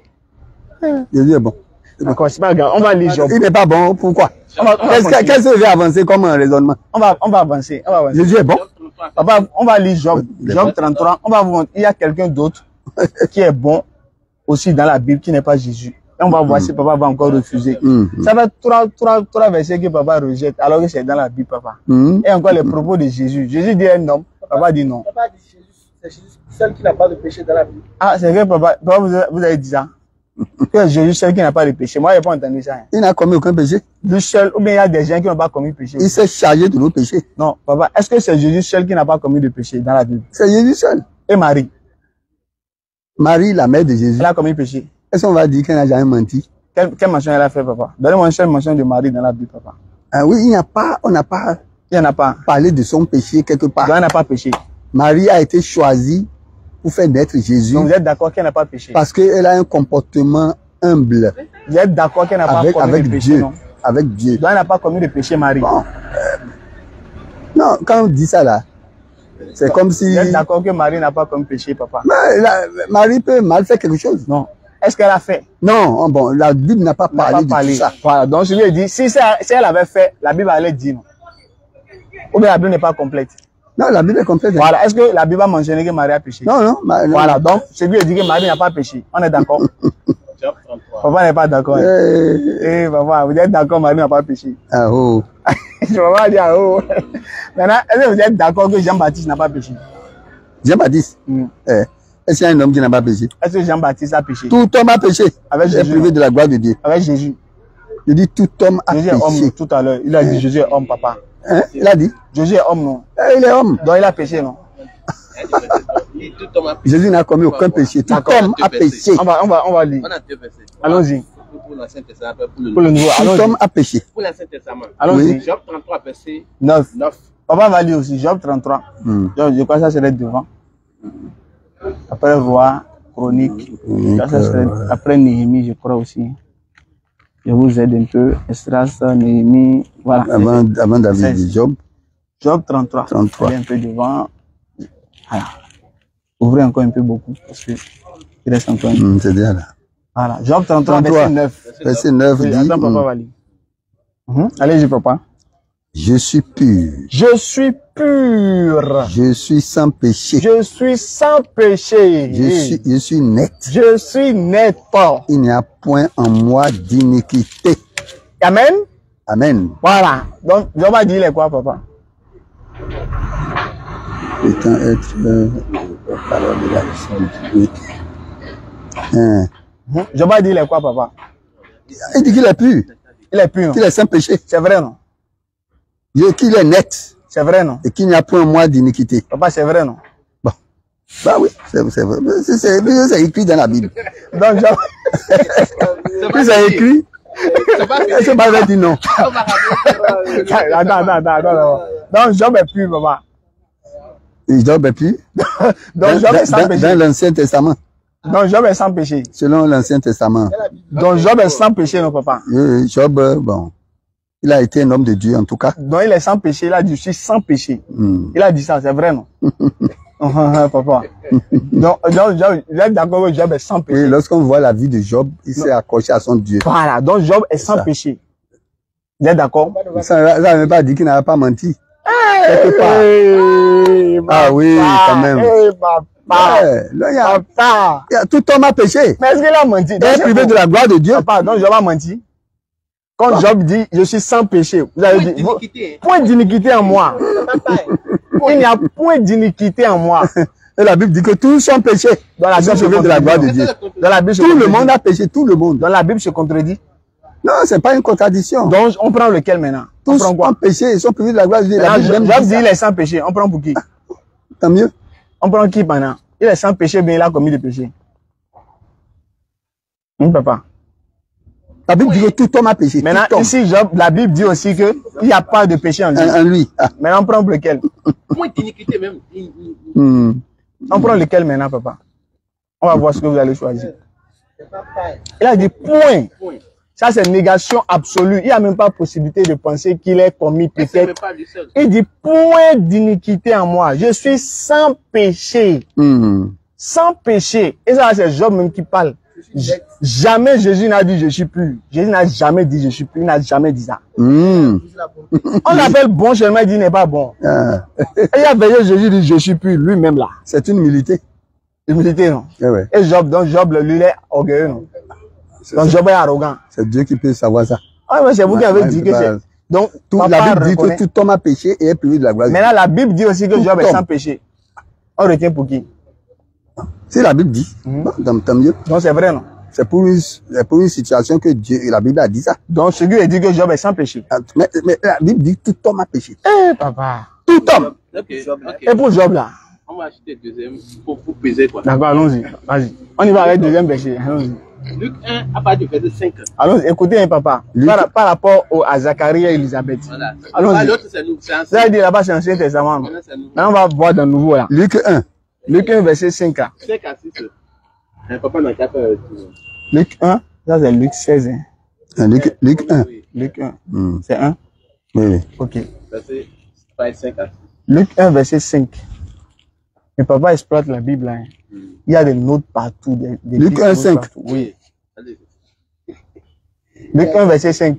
Jésus est bon. D'accord, c'est pas grave. On va lire Job. Il n'est pas bon, pourquoi? On va continuer. Qu'est-ce que veut avancer comme un raisonnement? On va avancer. On va avancer. Jésus est bon. Papa, on va lire Job. Il est Job bon. 33. On va vous montrer. Il y a quelqu'un d'autre qui est bon aussi dans la Bible, qui n'est pas Jésus. Et on va voir si papa va encore refuser. Ça fait trois versets que papa rejette, alors que c'est dans la Bible, papa. Et encore les propos de Jésus. Jésus dit un homme, papa dit non. Papa dit Jésus, c'est Jésus seul qui n'a pas de péché dans la Bible. Ah, c'est vrai, papa. Papa, vous avez dit ça? Que Jésus seul qui n'a pas de péché. Moi, je n'ai pas entendu ça. Hein. Il n'a commis aucun péché. Lui seul, ou bien il y a des gens qui n'ont pas commis péché. Il s'est chargé de nos péchés. Non, papa, est-ce que c'est Jésus seul qui n'a pas commis de péché dans la Bible? C'est Jésus seul. Et Marie, Marie, la mère de Jésus. elle a commis péché. Est-ce qu'on va dire qu'elle n'a jamais menti? Quelle mention elle a fait, papa? Donnez-moi une seule mention de Marie dans la Bible, papa. Ah oui, on n'a pas Il n'y en a pas. parlé de son péché quelque Donc, part. elle n'a pas péché. Marie a été choisie pour faire naître Jésus Donc, vous êtes d'accord qu'elle n'a pas péché? parce qu'elle a un comportement humble Vous êtes d'accord qu'elle n'a pas commis avec de péché, Dieu. non? Avec Dieu. Donc, elle n'a pas commis de péché, Marie. Bon, non, quand on dit ça là, c'est comme si Vous êtes d'accord que Marie n'a pas commis de péché, papa? Marie peut mal faire quelque chose. Non. Est-ce qu'elle a fait? Non, bon, la Bible n'a pas Elle n'a parlé pas de tout ça. Voilà. Donc, je lui ai dit, si elle avait fait, la Bible allait dire non. Ou bien la Bible n'est pas complète. Non, la Bible est complète. Voilà. Est-ce que la Bible a mentionné que Marie a péché? Non, non. Non. Voilà. Donc, je lui ai dit que Marie n'a pas péché. On est d'accord? Papa n'est pas d'accord. Eh, papa, vous êtes d'accord, Marie n'a pas péché. Ah, oh. Je vais pas dire, oh. Maintenant, est-ce que vous êtes d'accord que Jean-Baptiste n'a pas péché? Jean-Baptiste. Est-ce qu'il y a un homme qui n'a pas péché? Est-ce que Jean-Baptiste a péché? Tout homme a péché. Avec Il est Jésus. privé de la gloire de Dieu. Avec Jésus. Je dis tout homme a Jésus est homme péché. tout à l'heure. Il a dit Jésus est homme, papa. Hein? Il a dit? Jésus est homme, non? Il est homme. Donc il a péché, non? Jésus n'a commis aucun péché. Tout homme a péché. On va lire. On a deux versets. Allons-y. Pour l'Ancien Testament, pour le Pour le nouveau. Tout Allons-y. homme a péché. Pour l'Ancien Testament. Allons-y. Oui. Job 33, verset 9. 9. Papa va lire aussi. Job 33. Je crois que ça serait devant. Après Roi, Chronique. Ça serait après Néhémie, je crois aussi. Je vous aide un peu. Estras, Néhémie. Voilà. Avant David dit Job. Job 33. 33. Allez un peu devant. Voilà. Ouvrez encore un peu beaucoup. Parce que il reste encore un peu. C'est bien là. Voilà. Job 33, 33. verset 9. Verset 9 Oui, dit, attends, papa va lire. Allez-y, papa. je suis pur. Je suis pur. Je suis sans péché. Je suis sans péché. Je suis net. Je suis net. Il n'y a point en moi d'iniquité. Amen. Amen. Voilà. Donc, Job a dit, il est quoi, papa? Étant être la parole de la Dieu. Job a dit, il est quoi, papa? Il dit qu'il est pur. Il est pur, non? Qu'il est sans péché. C'est vrai, non? Qu'il est net. C'est vrai, non? Et qu'il n'y a point moi d'iniquité. Papa, c'est vrai, non? Bon. Bah oui, c'est vrai. C'est écrit dans la Bible. Donc, Job... Puis c'est écrit. Est-ce que Bible dit non? Attends. Donc, Job est pur, papa. Job est pur. Donc, Job est sans péché. Dans l'Ancien Testament. Donc, Job est sans péché. Selon l'Ancien Testament. Donc, Job est sans péché, non, papa? Job, bon. Il a été un homme de Dieu, en tout cas. Donc, il est sans péché. Il a dit, je suis sans péché. Il a dit ça, c'est vrai, non? Papa. Donc, Job, il est d'accord que Job est sans péché. Oui, lorsqu'on voit la vie de Job, il s'est accroché à son Dieu. Voilà. Donc, Job est sans péché. Vous êtes d'accord? Ça ne veut pas dire qu'il n'a pas menti. Quelque part. Ah oui, quand même. Tout homme a péché. Mais est-ce qu'il a menti? Il est privé de la gloire de Dieu. Papa, donc Job a menti. Quand Job dit, je suis sans péché, vous avez dit, point d'iniquité en moi. Il n'y a point d'iniquité en moi. Et la Bible dit que tous sont péchés. Dans la Bible, privé de la gloire de Dieu. Dans la Bible, tout le monde a péché, tout le monde. Dans la Bible, se contredit. Non, c'est pas une contradiction. Donc, on prend lequel maintenant? Tous ont péché, ils sont privés de la gloire de Dieu. Job dit, il est sans péché. On prend pour qui? Tant mieux. On prend qui maintenant? Il est sans péché, mais il a commis des péchés. Papa. La Bible dit que tout homme a péché. Maintenant, ici, Job, la Bible dit aussi qu'il n'y a pas de péché en lui. En lui. Maintenant, on prend lequel? Point d'iniquité même. On prend lequel maintenant, papa? On va voir ce que vous allez choisir. Il a dit point. Ça, c'est négation absolue. Il n'y a même pas possibilité de penser qu'il ait commis peut-être. Il dit point d'iniquité en moi. Je suis sans péché. Sans péché. Et ça, c'est Job même qui parle. Jamais Jésus n'a dit je suis pur. Jésus n'a jamais dit je suis pur. Il n'a jamais dit ça. On l'appelle bon seulement, il dit il n'est pas bon. Et il y a veillé, Jésus dit je suis pur. Lui-même là. C'est une humilité. Humilité, non? Et Job, donc Job, lui, il est orgueilleux, non? Donc Job est arrogant. C'est Dieu qui peut savoir ça. Ah, mais c'est vous qui avez dit que c'est. Donc, la Bible dit que tout homme a péché et est privé de la gloire de Dieu. Maintenant, la Bible dit aussi que Job est sans péché. On retient pour qui? Si la Bible dit, tant mieux. Donc c'est vrai, non? C'est pour une situation que Dieu, la Bible a dit ça. Donc, ce qui dit que Job est sans péché. Mais la Bible dit que tout homme a péché. Papa. Tout homme. Et pour Job, là? On va acheter le deuxième pour peser, quoi. D'accord, allons-y. Vas-y. On y va avec le deuxième péché. Allons-y. Luc 1, à partir du verset 5. Allons-y, écoutez, papa. Par rapport à Zacharie et Elisabeth. Voilà. Allons-y. L'autre, c'est nous. Ça veut dire là-bas, c'est l'Ancien Testament. Là, on va voir dans le Nouveau, là. Luc 1. Luc 1, verset 5. 5 à 6. Papa n'a qu'à faire. Luc 1, ça c'est Luc 16. Luc 1. Luc 1. C'est 1? Oui. Ok. Verset 5 à 6. Luc 1, verset 5. Mais papa exploite la Bible. Hein. Il y a des notes partout. Des Luc 1, 5. Oui. Luc 1, verset 5.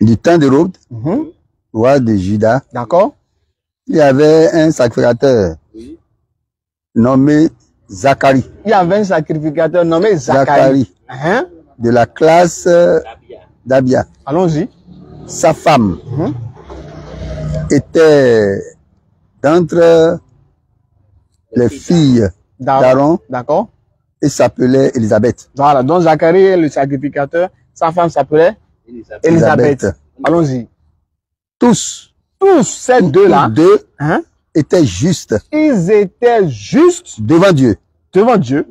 Du temps d'Hérode, roi de Juda. D'accord. Il y avait un sacrificateur nommé Zacharie. Il y avait un sacrificateur nommé Zacharie. De la classe d'Abia. Allons-y. Sa femme était d'entre les filles d'Aaron. D'accord. Et s'appelait Élisabeth. Voilà. Donc Zacharie est le sacrificateur. Sa femme s'appelait Élisabeth. Allons-y. Tous ces deux-là étaient justes. Ils étaient justes devant Dieu. Devant Dieu.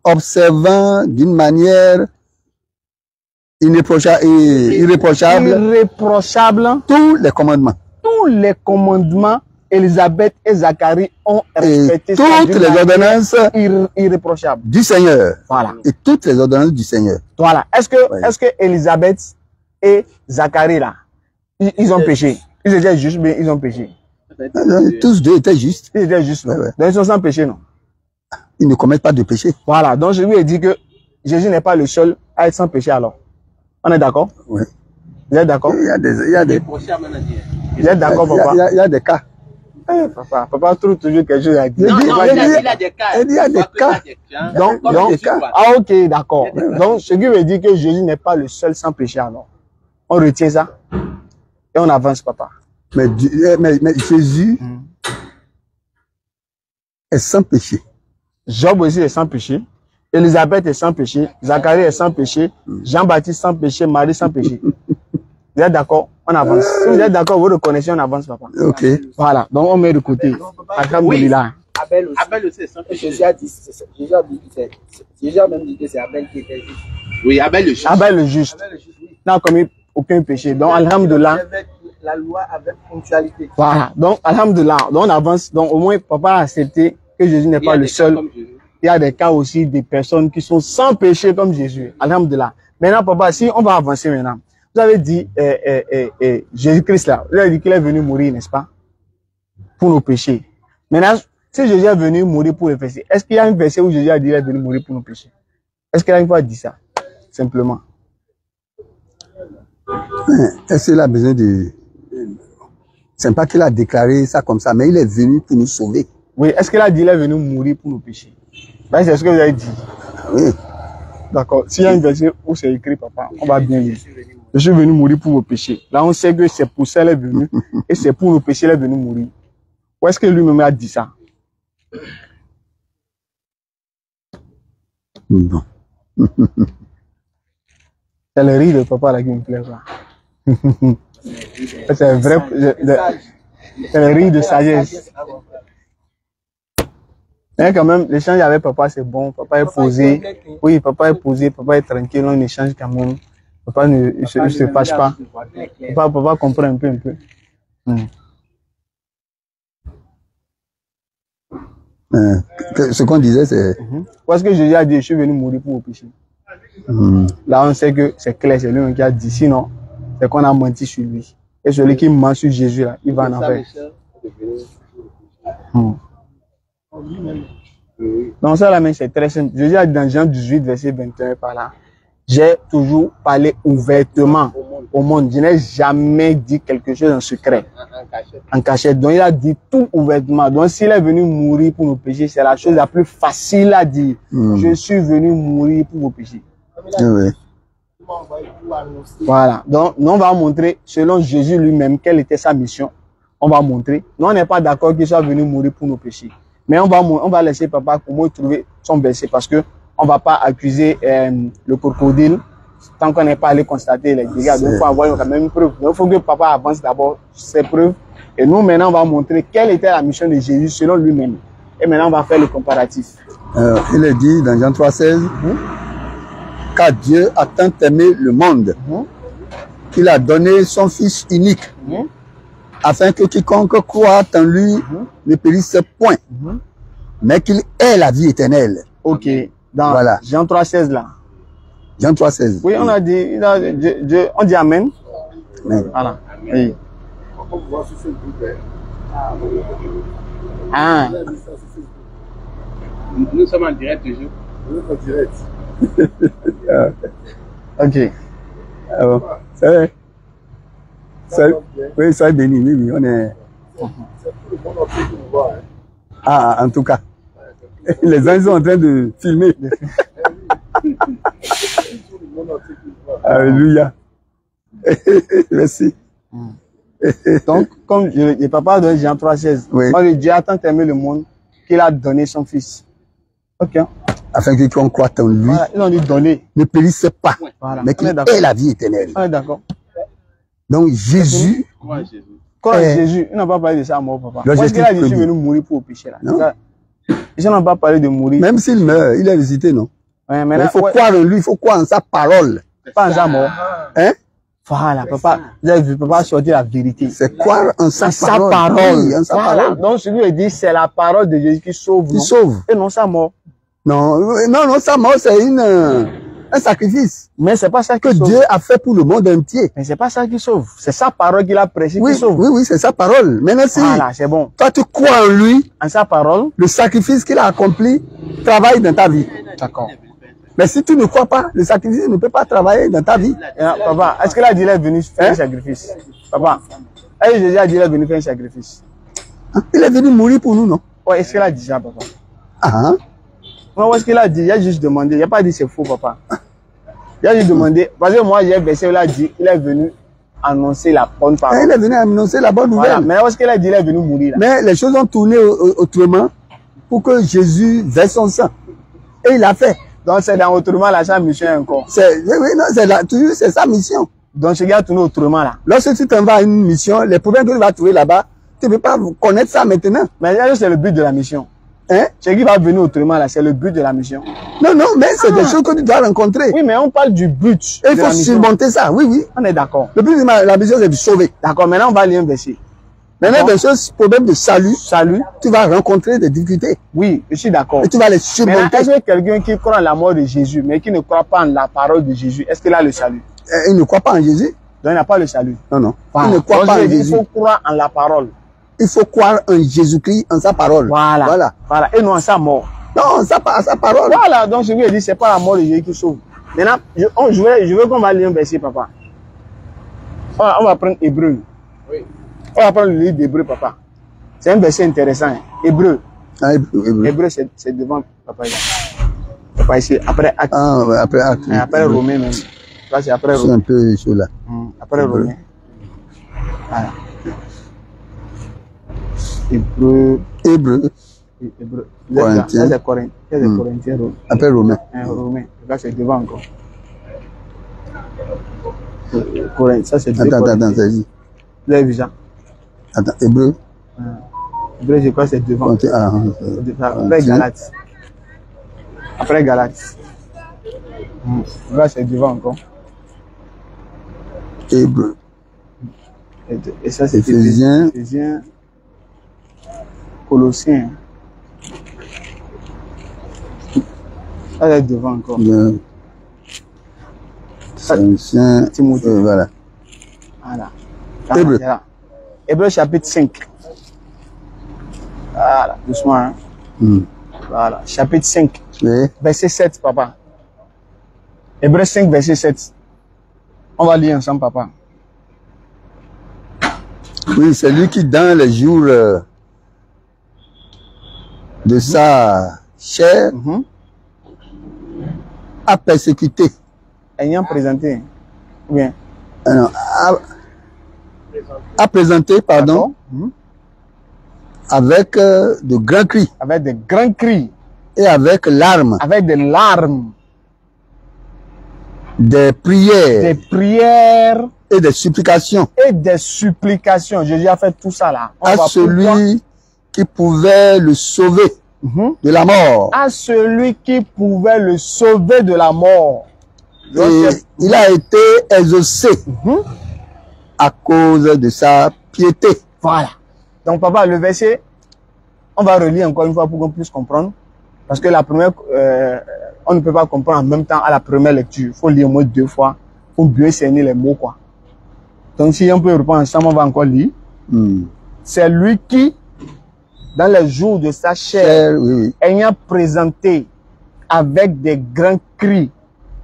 Observant d'une manière irréprochable tous les commandements. Tous les commandements, Élisabeth et Zacharie ont respecté toutes les ordonnances irréprochables du Seigneur. Voilà. Et toutes les ordonnances du Seigneur. Voilà. Est-ce que Élisabeth et Zacharie là, ils ont péché? Ils étaient justes, mais ils ont péché. Tous deux étaient justes. Ils étaient justes. Ouais. Donc ils sont sans péché, non? Ils ne commettent pas de péché. Voilà. Donc je lui ai dit que Jésus n'est pas le seul à être sans péché alors. On est d'accord? Oui. Vous êtes d'accord? Il y a des Vous êtes d'accord, papa? Il y a des cas. Papa trouve toujours quelque chose à dire. Non, il a des cas. Il y a des cas. Donc, ok, d'accord. Donc, ce qui veut dire que Jésus n'est pas le seul sans péché alors. On retient ça et on avance, papa. Mais Jésus est sans péché. Job aussi est sans péché. Élisabeth est sans péché, Zacharie est sans péché, Jean-Baptiste sans péché, Marie sans péché. Vous êtes d'accord? On avance. Si vous êtes d'accord, vous reconnaissez, on avance, papa. Ok. Voilà, donc on met de côté. Alhamdulillah. Abel aussi est sans péché. Jésus a même dit que c'est Abel qui était juste. Oui, Abel le juste. Abel le juste. N'a commis aucun péché. Donc, alhamdulillah. La loi avec ponctualité. Voilà. Donc, alhamdulillah. Donc, on avance. Donc, au moins, papa a accepté que Jésus n'est pas le seul. Il y a des cas aussi des personnes qui sont sans péché comme Jésus. Alhamdulillah. Maintenant, papa, si on va avancer maintenant. Vous avez dit, Jésus-Christ là, vous avez dit qu'il est venu mourir, n'est-ce pas? Pour nos péchés. Maintenant, si Jésus est venu mourir pour les péchés, est-ce qu'il y a un verset où Jésus a dit qu'il est venu mourir pour nos péchés? Est-ce qu'il a une fois dit ça? Simplement. Est-ce qu'il a besoin de... C'est pas qu'il a déclaré ça comme ça, mais il est venu pour nous sauver. Oui, est-ce qu'il a dit qu'il est venu mourir pour nos péchés? Ben, c'est ce que vous avez dit. Oui. D'accord. S'il y a un verset où c'est écrit, papa, on va bien lire. Je suis venu mourir pour vos péchés. Là, on sait que c'est pour ça qu'il est venu. Et c'est pour nos péchés qu'il est venu mourir. Où est-ce que lui-même a dit ça? Non. C'est le rire de papa là qui me plaît pas. C'est vrai. C'est le rire de sagesse. Mais quand même, l'échange avec papa, c'est bon. Papa est posé. Oui, papa est posé. Papa est tranquille. On échange quand même. Papa ne se fâche pas. Papa comprend un peu. Ce qu'on disait, c'est... Parce que Jésus a dit, je suis venu mourir pour vos péchés. Là, on sait que c'est clair, c'est lui qui a dit. Sinon, c'est qu'on a menti sur lui. Et celui qui ment sur Jésus, là, il va en enfer. Donc ça, là, même, c'est très simple. Jésus a dit dans Jean 18, verset 21, par là, j'ai toujours parlé ouvertement au monde. Je n'ai jamais dit quelque chose en secret, en cachette. Donc il a dit tout ouvertement. Donc s'il est venu mourir pour nos péchés, c'est la chose la plus facile à dire. Je suis venu mourir pour vos péchés. Oui. Voilà. Donc nous, on va montrer, selon Jésus lui-même, quelle était sa mission. On va montrer. Nous, on n'est pas d'accord qu'il soit venu mourir pour nos péchés. Mais on va laisser papa comment trouver son verset, parce que on va pas accuser le crocodile tant qu'on n'est pas allé constater les dégâts. Donc, il faut avoir quand même une preuve. Donc, il faut que papa avance d'abord ses preuves. Et nous, maintenant, on va montrer quelle était la mission de Jésus selon lui-même. Et maintenant, on va faire le comparatif. Il est dit dans Jean 3,16 car Dieu a tant aimé le monde qu'il a donné son Fils unique afin que quiconque croit en lui ne périsse point, mais qu'il ait la vie éternelle. Ok. Dans voilà. Jean 3,16 là. Jean 3,16. Oui, on a dit, on dit Amen. Amen. Voilà. Oui. Ah. Nous sommes en direct toujours. Nous sommes en direct. Ok. Alors, c'est vrai. Oui, soyez bénis, oui, on est. Ah, en tout cas. Les gens sont en train de filmer. Alléluia. Merci. Donc, comme le papa de Jean 3,16, oui. Dieu a tant aimé le monde qu'il a donné son Fils. Ok. Afin que quiconque croit en lui, voilà, ils ont dit donner. Ne périsse pas, voilà. Mais qu'il ait la vie éternelle. On est d'accord. Donc Jésus. Quand Jésus, il n'a pas parlé de sa mort, papa. Parce qu'il a dit, je suis venu mourir pour le péché. Ils n'ont pas parlé de mourir. Même s'il meurt, il est ressuscité, non? Ouais, mais il faut croire en lui, il faut croire en sa parole. Pas en sa mort. Hein? Voilà, papa. Papa sortir la vérité. C'est croire en sa parole. Oui, en sa parole. Donc celui qui dit, c'est la parole de Jésus qui sauve. Qui sauve. Et non sa mort. Non, sa mort, c'est un sacrifice. Mais c'est pas ça que Dieu a fait pour le monde entier. Mais c'est pas ça qui sauve. C'est sa parole qu'il a prêché qui sauve. Oui, c'est sa parole. Maintenant, si voilà, c'est bon. Toi, tu crois en lui, en sa parole, le sacrifice qu'il a accompli travaille dans ta vie. D'accord. Mais si tu ne crois pas, le sacrifice ne peut pas travailler dans ta vie. Papa, est-ce qu'il a dit qu'il est venu faire un sacrifice? Papa, est-ce que Jésus a dit qu'il est venu faire un sacrifice? Il est venu mourir pour nous, non? Ouais, est-ce qu'il a dit ça, papa? Non, est-ce qu'il a dit? Il a juste demandé. Il n'a pas dit c'est faux, papa. Il a juste demandé. Parce que moi, j'ai versé, il a dit, il est venu annoncer la bonne parole. Il est venu annoncer la bonne nouvelle. Voilà. Mais est-ce qu'il a dit, il est venu mourir là? Mais les choses ont tourné autrement pour que Jésus verse son sang. Et il a fait. Donc c'est dans autrement là, sa mission encore. Oui, non, c'est sa mission. Donc ce gars tourne autrement là. Lorsque tu t'en vas à une mission, les problèmes que tu vas trouver là-bas, tu ne peux pas connaître ça maintenant. Mais c'est le but de la mission. Hein? Ce qui va venir autrement là, c'est le but de la mission. Non, non, mais c'est des choses que tu dois rencontrer. Oui, mais on parle du but. Et il faut surmonter ça, oui, oui. On est d'accord. Le but de la mission, c'est de sauver. D'accord, maintenant on va lire un verset. Maintenant, bien sûr, problème de salut, tu vas rencontrer des difficultés. Oui, je suis d'accord. Et tu vas les surmonter. Est-ce que quelqu'un qui croit en la mort de Jésus, mais qui ne croit pas en la parole de Jésus, est-ce qu'il a le salut? Il ne croit pas en Jésus. Donc il n'a pas le salut. Non, non. Voilà. Il ne croit pas en Jésus. Il faut croire en la parole. Il faut croire en Jésus-Christ, en sa parole. Voilà. Et non en sa mort. Non, en sa parole. Voilà, donc je lui ai dit, c'est pas la mort de Jésus qui sauve. Maintenant, je veux qu'on va lire un verset, papa. On va prendre Hébreu. Oui. On va prendre le livre d'Hébreu, papa. C'est un verset intéressant. Hein. Hébreu. Ah, Hébreu, c'est devant papa. Papa ici, après Acte. Ah, ouais, après Acte. Après Romain même. Ça, c'est après Romain. C'est un peu chaud là. Après Romain. Voilà. Hébreu. Corinthiens. C'est Corinthiens. Après Romain. Romain. Là, c'est devant encore. Corinthiens. Ça, c'est devant. Attends, c'est dit. Vous avez vu ça? Attends, Hébreu. Hébreu, je crois que c'est devant. Après Galates. Après Galates. Là, c'est devant encore. Hébreu. Et ça, c'est Éphésiens. Colossiens. Ça, c'est devant encore. Colossiens. Timothée. Voilà. Voilà. Hébreu. Hébreu chapitre 5. Voilà, doucement. Hein? Voilà, chapitre 5. Oui. Verset 7, papa. Hébreu 5, verset 7. On va lire ensemble, papa. Oui, c'est lui qui, dans les jours de sa chair, a persécuté. Ayant présenté. Bien. Non, a présenté, pardon, avec de grands cris. Avec de grands cris. Et avec larmes. Avec des larmes. Des prières. Des prières. Et des supplications. Et des supplications. Jésus a fait tout ça là. À celui qui pouvait le sauver de la mort. À celui qui pouvait le sauver de la mort. Et il a été exaucé à cause de sa piété. Voilà. Donc papa, le verset, on va relire encore une fois pour qu'on puisse comprendre. Parce que la première, on ne peut pas comprendre en même temps à la première lecture. Il faut lire au moins 2 fois pour bien cerner les mots, quoi. Donc si on peut reprendre ensemble, on va encore lire. C'est lui qui, dans les jours de sa chair, ayant présenté avec des grands cris,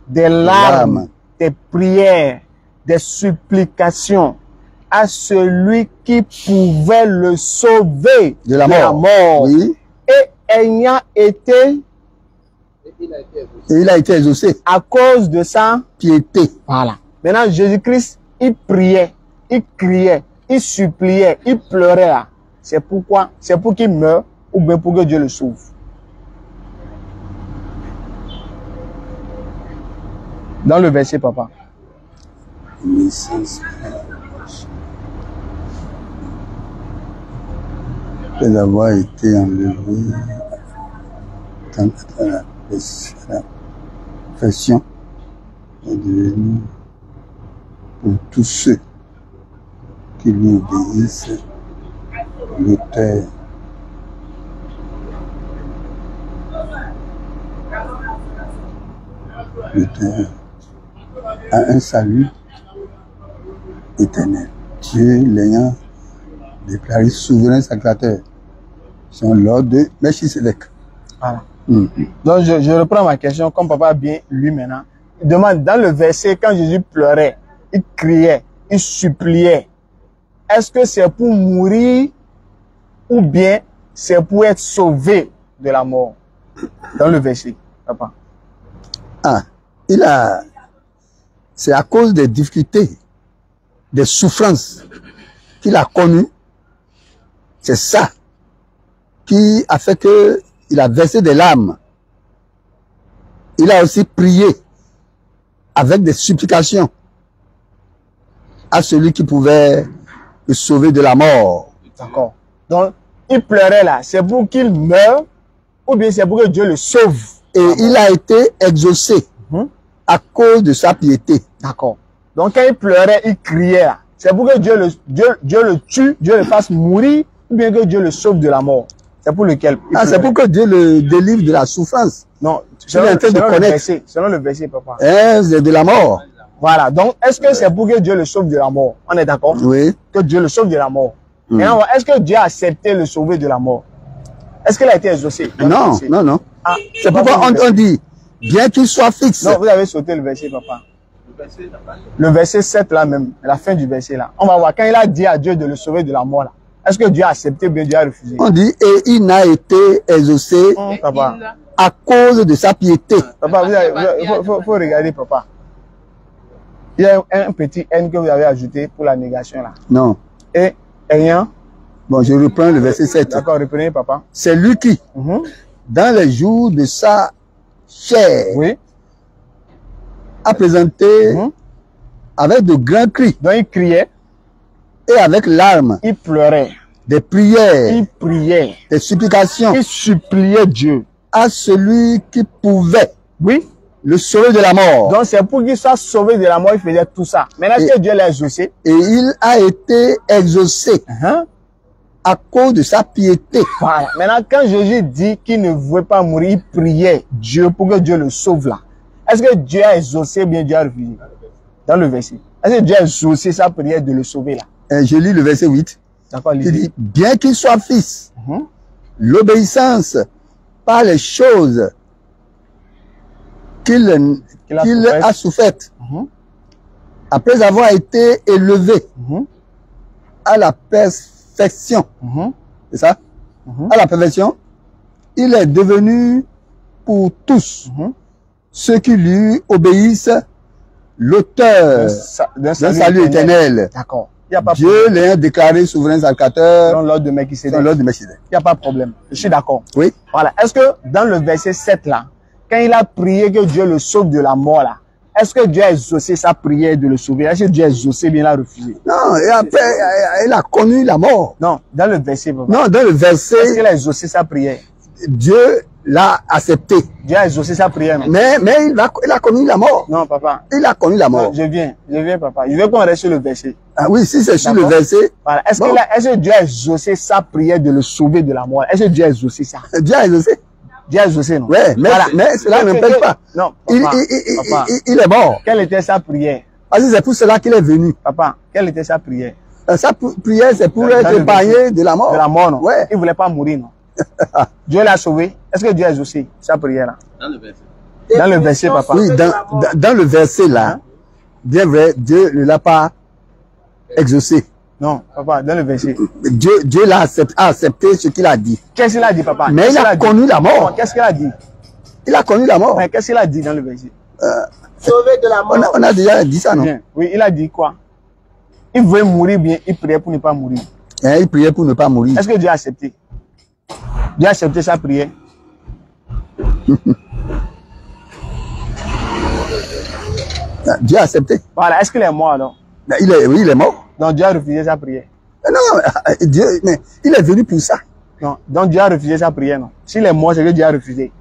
des larmes, des prières, des supplications à celui qui pouvait le sauver de la mort. Oui. Et ayant été, il a été exaucé à cause de sa piété. Voilà. Maintenant, Jésus-Christ, il priait, il criait, il suppliait, il pleurait là. C'est pourquoi, c'est pour qu'il meure ou bien pour que Dieu le sauve. Dans le verset, papa. Après avoir été enlevé tant que la pression est devenue pour tous ceux qui lui obéissent l'auteur a un salut éternel. Dieu l'ayant déclaré souverain sacrificateur. C'est l'ordre de Melchisedec. Voilà. Donc je reprends ma question comme papa a bien lu maintenant. Il demande dans le verset quand Jésus pleurait, il criait, il suppliait. Est-ce que c'est pour mourir ou bien c'est pour être sauvé de la mort? Dans le verset, papa. Ah, c'est à cause des difficultés, des souffrances qu'il a connues. C'est ça qui a fait que il a versé des larmes. Il a aussi prié avec des supplications à celui qui pouvait le sauver de la mort. D'accord. Donc, il pleurait là. C'est pour qu'il meure ou bien c'est pour que Dieu le sauve. Et il a été exaucé à cause de sa piété. D'accord. Donc, quand il pleurait, il criait là. C'est pour que Dieu le tue, Dieu le fasse mourir ou bien que Dieu le sauve de la mort. C'est pour lequel? Ah, c'est pour que Dieu le délivre de la souffrance. Non, selon le verset, papa. De la mort. Voilà. Donc, est-ce que c'est pour que Dieu le sauve de la mort? On est d'accord? Oui. Que Dieu le sauve de la mort. Maintenant, est-ce que Dieu a accepté le sauver de la mort? Est-ce qu'il a été exaucé? Non, non, non. Ah, c'est pourquoi on dit, bien qu'il soit fixe. Non, vous avez sauté le verset, papa. Le verset 7 là même, la fin du verset là. On va voir, quand il a dit à Dieu de le sauver de la mort là, est-ce que Dieu a accepté ou bien Dieu a refusé? On dit, et il n'a été exaucé papa. À cause de sa piété. Papa, il faut regarder, papa. Il y a un petit N que vous avez ajouté pour la négation là. Non. Et rien. Bon, je reprends le verset 7. D'accord, reprenez, papa. C'est lui qui, dans les jours de sa chair, oui, a présenté avec de grands cris. Donc il criait. Et avec larmes. Il pleurait. Des prières. Il priait. Des supplications. Il suppliait Dieu. À celui qui pouvait. Oui. Le sauver de la mort. Donc c'est pour qu'il soit sauvé de la mort, il faisait tout ça. Maintenant, est-ce que Dieu l'a exaucé? Et il a été exaucé. À cause de sa piété. Voilà. Maintenant, quand Jésus dit qu'il ne voulait pas mourir, il priait Dieu pour que Dieu le sauve là. Est-ce que Dieu a exaucé ou bien Dieu a refusé? Dans le verset. Est-ce que Dieu a exaucé sa prière de le sauver là? Je lis le verset 8. D'accord, il dit, bien qu'il soit fils, l'obéissance par les choses qu'il a souffertes, après avoir été élevé à la perfection, c'est ça? À la perfection, il est devenu pour tous ceux qui lui obéissent l'auteur d'un salut éternel. D'accord. Dieu l'a déclaré souverain salvateur dans l'ordre de Melchisédek. Il n'y a pas de problème. Je suis d'accord. Oui. Voilà. Est-ce que dans le verset 7 là, quand il a prié que Dieu le sauve de la mort là, est-ce que Dieu a exaucé sa prière de le sauver? Est-ce que Dieu a exaucé bien l'a refusé? Non, et après, il a connu la mort. Non, dans le verset. Papa. Non, dans le verset. Est-ce qu'il a exaucé sa prière? Dieu l'a accepté. Dieu a exaucé sa prière. Non? Mais il a connu la mort. Non, papa. Il a connu la mort. Non, je viens, papa. Je veux qu'on reste sur le verset. Ah oui, si c'est sur le verset. Voilà. Est-ce que Dieu a exaucé sa prière de le sauver de la mort? Est-ce que Dieu a exaucé ça? Dieu a exaucé. Dieu a exaucé, non? Ouais, mais cela n'empêche pas. Non, papa, il est mort. Quelle était sa prière? Parce que c'est pour cela qu'il est venu. Papa, quelle était sa prière? Sa prière, c'est pour être épargné de la mort. De la mort, non? Ouais. Il ne voulait pas mourir, non? Dieu l'a sauvé. Est-ce que Dieu a exaucé sa prière là? Dans le verset. Dans le verset, papa. Oui, dans le verset là, bien vrai, Dieu ne l'a pas exaucé. Non, papa, dans le verset. Dieu l'a accepté ce qu'il a dit. Qu'est-ce qu'il a dit, papa? Mais il a connu la mort. Qu'est-ce qu'il a dit? Il a connu la mort. Mais qu'est-ce qu'il a dit dans le verset? Sauvé de la mort. On a déjà dit ça, non? Bien. Oui, il a dit quoi? Il voulait mourir bien, il priait pour ne pas mourir. Il priait pour ne pas mourir. Est-ce que Dieu a accepté? Dieu a accepté sa prière? Dieu a accepté. Voilà, est-ce qu'il est mort alors? Oui, il est mort. Donc Dieu a refusé sa prière. Non, Dieu, mais il est venu pour ça. Non, donc Dieu a refusé sa prière, non. S'il est mort, c'est que Dieu a refusé.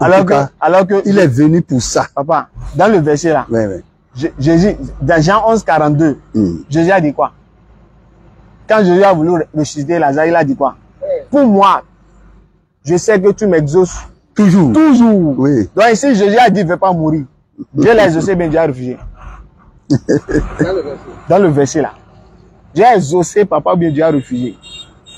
Alors que il est venu pour ça. Papa, dans le verset là, Jésus, dans Jean 11, 42, Jésus a dit quoi? Quand Jésus a voulu ressusciter Lazare, il a dit quoi? Pour moi, je sais que tu m'exauces toujours. Toujours. Oui. Donc ici, Jésus a dit, il ne veut pas mourir. Dieu l'a exaucé, mais Dieu a refusé. Dans le verset là. Dieu a exaucé, papa, bien Dieu a refusé.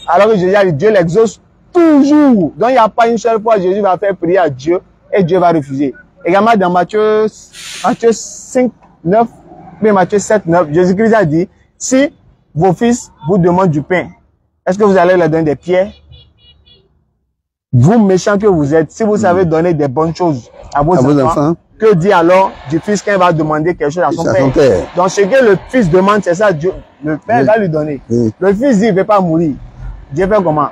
Alors que Jésus a dit, Dieu l'exauce toujours. Donc il n'y a pas une seule fois Jésus va faire prier à Dieu et Dieu va refuser. Également dans Matthieu 5, 9, mais Matthieu 7, 9, Jésus-Christ a dit, si vos fils vous demandent du pain, est-ce que vous allez leur donner des pierres? Vous méchants que vous êtes, si vous savez donner des bonnes choses à vos enfants, que dit alors du fils quand il va demander quelque chose à son père? Donc ce que le fils demande, c'est ça, Dieu, le père va lui donner. Le fils dit, il ne veut pas mourir. Dieu fait comment?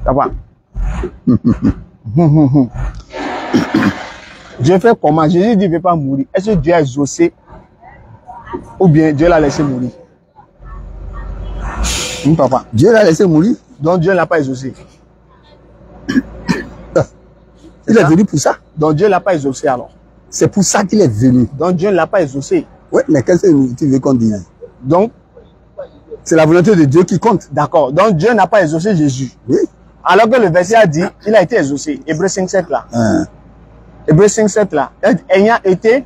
Ça va. Dieu fait comment? Jésus dit, il ne veut pas mourir. Est-ce que Dieu a exaucé ou bien Dieu l'a laissé mourir? Papa. Dieu l'a laissé mourir. Donc Dieu ne l'a pas exaucé. Il est venu pour ça. Donc Dieu ne l'a pas exaucé alors. C'est pour ça qu'il est venu. Donc Dieu ne l'a pas exaucé. Oui, mais qu'est-ce que tu veux qu'on dise? Donc, c'est la volonté de Dieu qui compte. D'accord. Donc Dieu n'a pas exaucé Jésus. Oui. Alors que le verset a dit, il a été exaucé. Hébreux 5:7 là. Hébreux 5:7 là. Ayant été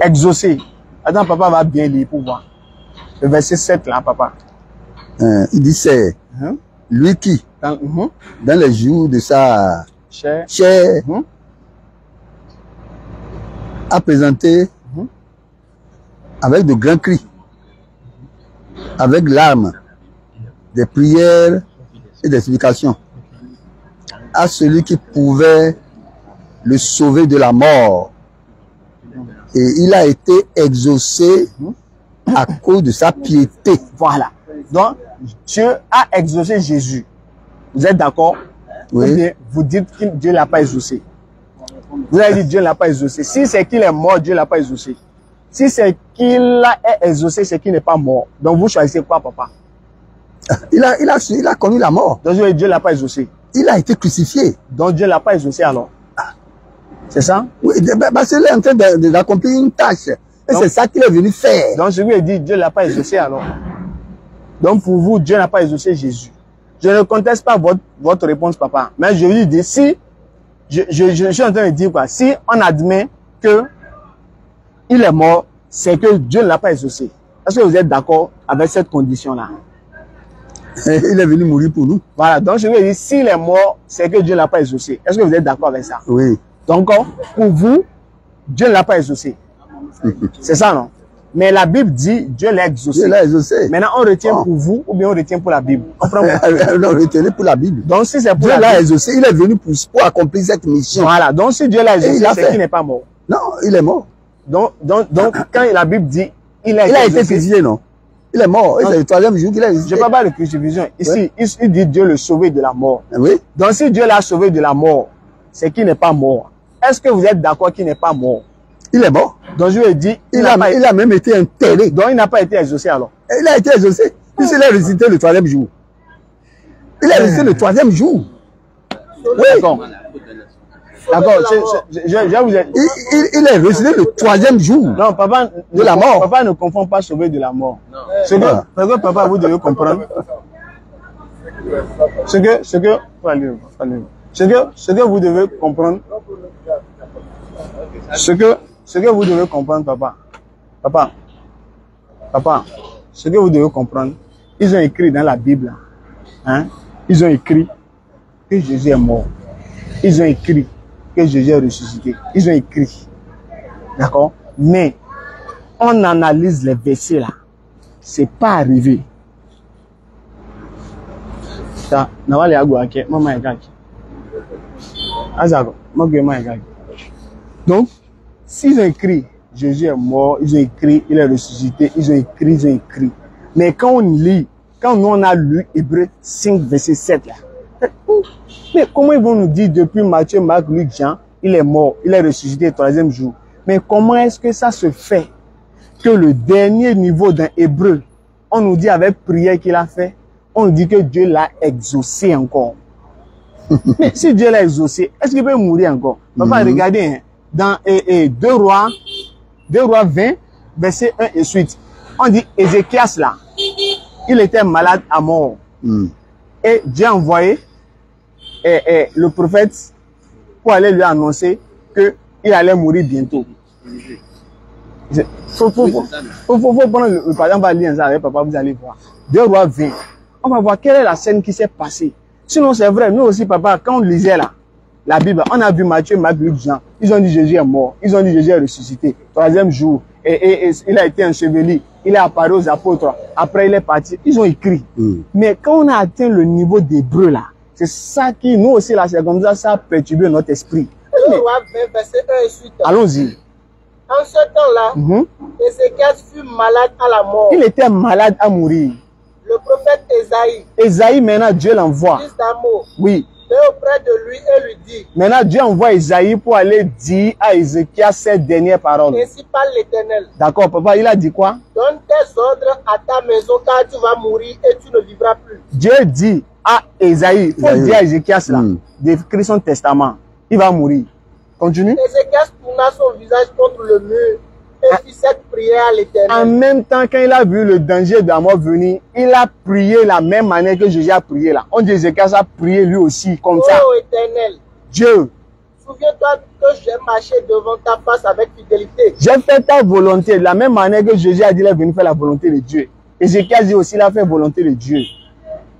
exaucé. Attends, papa va bien lire pour voir. Le verset 7 là, papa. Il dit c'est lui qui, dans les jours de sa chair, a présenté avec de grands cris, avec larmes, des prières et des supplications à celui qui pouvait le sauver de la mort. Et il a été exaucé à cause de sa piété. Voilà. Donc, Dieu a exaucé Jésus. Vous êtes d'accord? Oui. Vous dites que Dieu ne l'a pas exaucé. Vous avez dit Dieu ne l'a pas exaucé. Si c'est qu'il est mort, Dieu ne l'a pas exaucé. Si c'est qu'il a exaucé, c'est qu'il n'est pas mort. Donc vous choisissez quoi, papa? Il a connu la mort. Donc Dieu ne l'a pas exaucé. Il a été crucifié. Donc Dieu ne l'a pas exaucé alors. C'est ça? Oui, parce qu'il est en train d'accomplir une tâche. Et c'est ça qu'il est venu faire. Donc je lui ai dit, Dieu ne l'a pas exaucé alors. Donc pour vous, Dieu n'a pas exaucé Jésus. Je ne conteste pas votre réponse, papa. Mais je lui dis, si, je suis en train de dire quoi? Si on admet que il est mort, c'est que Dieu ne l'a pas exaucé. Est-ce que vous êtes d'accord avec cette condition-là? Il est venu mourir pour nous. Voilà, donc je lui ai dit, s'il est mort, c'est que Dieu ne l'a pas exaucé. Est-ce que vous êtes d'accord avec ça? Oui. Donc, pour vous, Dieu ne l'a pas exaucé. C'est ça, non? Mais la Bible dit, Dieu l'a exaucé. Dieu l'a exaucé. Maintenant, on retient pour vous ou bien on retient pour la Bible? Non, retenez pour la Bible. Donc, si c'est pour Dieu l'a exaucé, il est venu pour accomplir cette mission. Voilà, donc si Dieu l'a exaucé, c'est qu'il n'est pas mort. Non, il est mort. Donc quand la Bible dit, il a été crucifié, non? Il est mort. C'est le troisième jour qu'il a exaucé. Je ne parle pas de crucifixion. Ici, il dit Dieu le sauver de la mort. Oui. Donc, si Dieu l'a sauvé de la mort, c'est qu'il n'est pas mort. Est-ce que vous êtes d'accord qu'il n'est pas mort? Il est mort. Donc, je lui ai dit, il a même été enterré. Donc, il n'a pas été exaucé alors. Il a été exaucé. Puisqu'il a ressuscité le troisième jour. Il a ressuscité le troisième jour. Oui. D'accord. D'accord. Il est ressuscité le troisième jour. Non, papa, de la mort. Papa ne confond pas sauver de la mort. Ce que papa, vous devez comprendre. Ce que vous devez comprendre. Ce que vous devez comprendre, papa. Papa, ce que vous devez comprendre, ils ont écrit dans la Bible, hein, ils ont écrit que Jésus est mort. Ils ont écrit que Jésus est ressuscité. Ils ont écrit. D'accord? Mais, on analyse les versets là. C'est pas arrivé. Ça, n'avale agou ake, maman egaki. Azago, maman egaki. Donc, s'ils ont écrit Jésus est mort, ils ont écrit, il est ressuscité, ils ont écrit. Mais quand on lit, quand nous on a lu Hébreux 5, verset 7 là, mais comment ils vont nous dire depuis Matthieu, Marc, Luc, Jean, il est mort, il est ressuscité le troisième jour. Mais comment est-ce que ça se fait que le dernier niveau d'un Hébreu, on nous dit avec prière qu'il a fait, on nous dit que Dieu l'a exaucé encore. Mais si Dieu l'a exaucé, est-ce qu'il peut mourir encore? Papa, regardez, hein, dans 2 Rois 20, verset 1 et suite, on dit Ézéchias là, il était malade à mort. Et Dieu a envoyé le prophète pour aller lui annoncer qu'il allait mourir bientôt. Faut prendre le par exemple, lire ça avec papa, vous allez voir. 2 Rois 20. On va voir quelle est la scène qui s'est passée. Sinon, c'est vrai, nous aussi, papa, quand on lisait là, la Bible, on a vu Matthieu, Marc, Luc, Jean. Ils ont dit Jésus est mort. Ils ont dit Jésus est ressuscité. Troisième jour. Et il a été enseveli. Il est apparu aux apôtres. Après, il est parti. Ils ont écrit. Mais quand on a atteint le niveau d'Hébreu là, c'est ça qui, nous aussi là, c'est comme ça a perturbé notre esprit. Allons-y. En ce temps-là, Ézéchias fut malade à la mort. Il était malade à mourir. Le prophète Esaïe. Esaïe, maintenant, Dieu l'envoie. Fils d'Amos. Oui. auprès de lui et lui dit, Maintenant, Dieu envoie Isaïe pour aller dire à Ézéchias ces dernières paroles. ainsi parle l'Éternel. D'accord, papa, il a dit quoi? Donne tes ordres à ta maison car tu vas mourir et tu ne vivras plus. Dieu dit à Isaïe, il faut dire à Ézéchias là, d'écrire son testament. Il va mourir. Continue. Ézéchias tourna son visage contre le mur et fit cette prière à En l'Éternel. même temps, quand il a vu le danger de la mort venir, il a prié la même manière que Jésus a prié là. On dit Ézéchias a prié lui aussi comme ça. Oh Éternel, Dieu, souviens-toi que j'ai marché devant ta face avec fidélité. j'ai fait ta volonté de la même manière que Jésus a dit, il est venu faire la volonté de Dieu. Ézéchias dit aussi, il a fait la volonté de Dieu.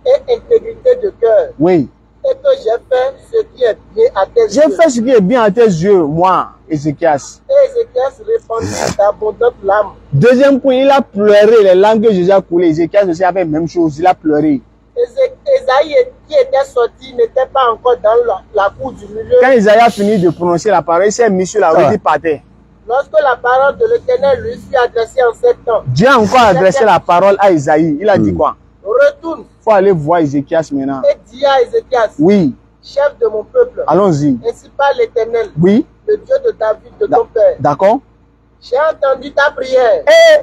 Et intégrité de cœur. Oui. Et que j'ai fait ce qui est bien à tes yeux. J'ai fait ce qui est bien à tes yeux, moi, Ézéchias. Et Ézéchias répandit d'abondantes larmes. Deuxième point, il a pleuré les langues que Jésus a coulées. Ézéchias aussi a fait la même chose, il a pleuré. Esaïe qui était sorti n'était pas encore dans la cour du milieu. Quand Isaïe a fini de prononcer la parole, il s'est mis sur la route, il partait. Lorsque la parole de l'Éternel lui fut adressée en ces temps, Dieu a encore adressé la parole à Isaïe. Il a dit quoi? retourne Il faut aller voir Ézéchias maintenant. et dis à Ézéchias, Oui, chef de mon peuple, allons-y. ainsi parle l'Éternel, Oui, le Dieu de David, de ton père. d'accord. J'ai entendu ta prière. Et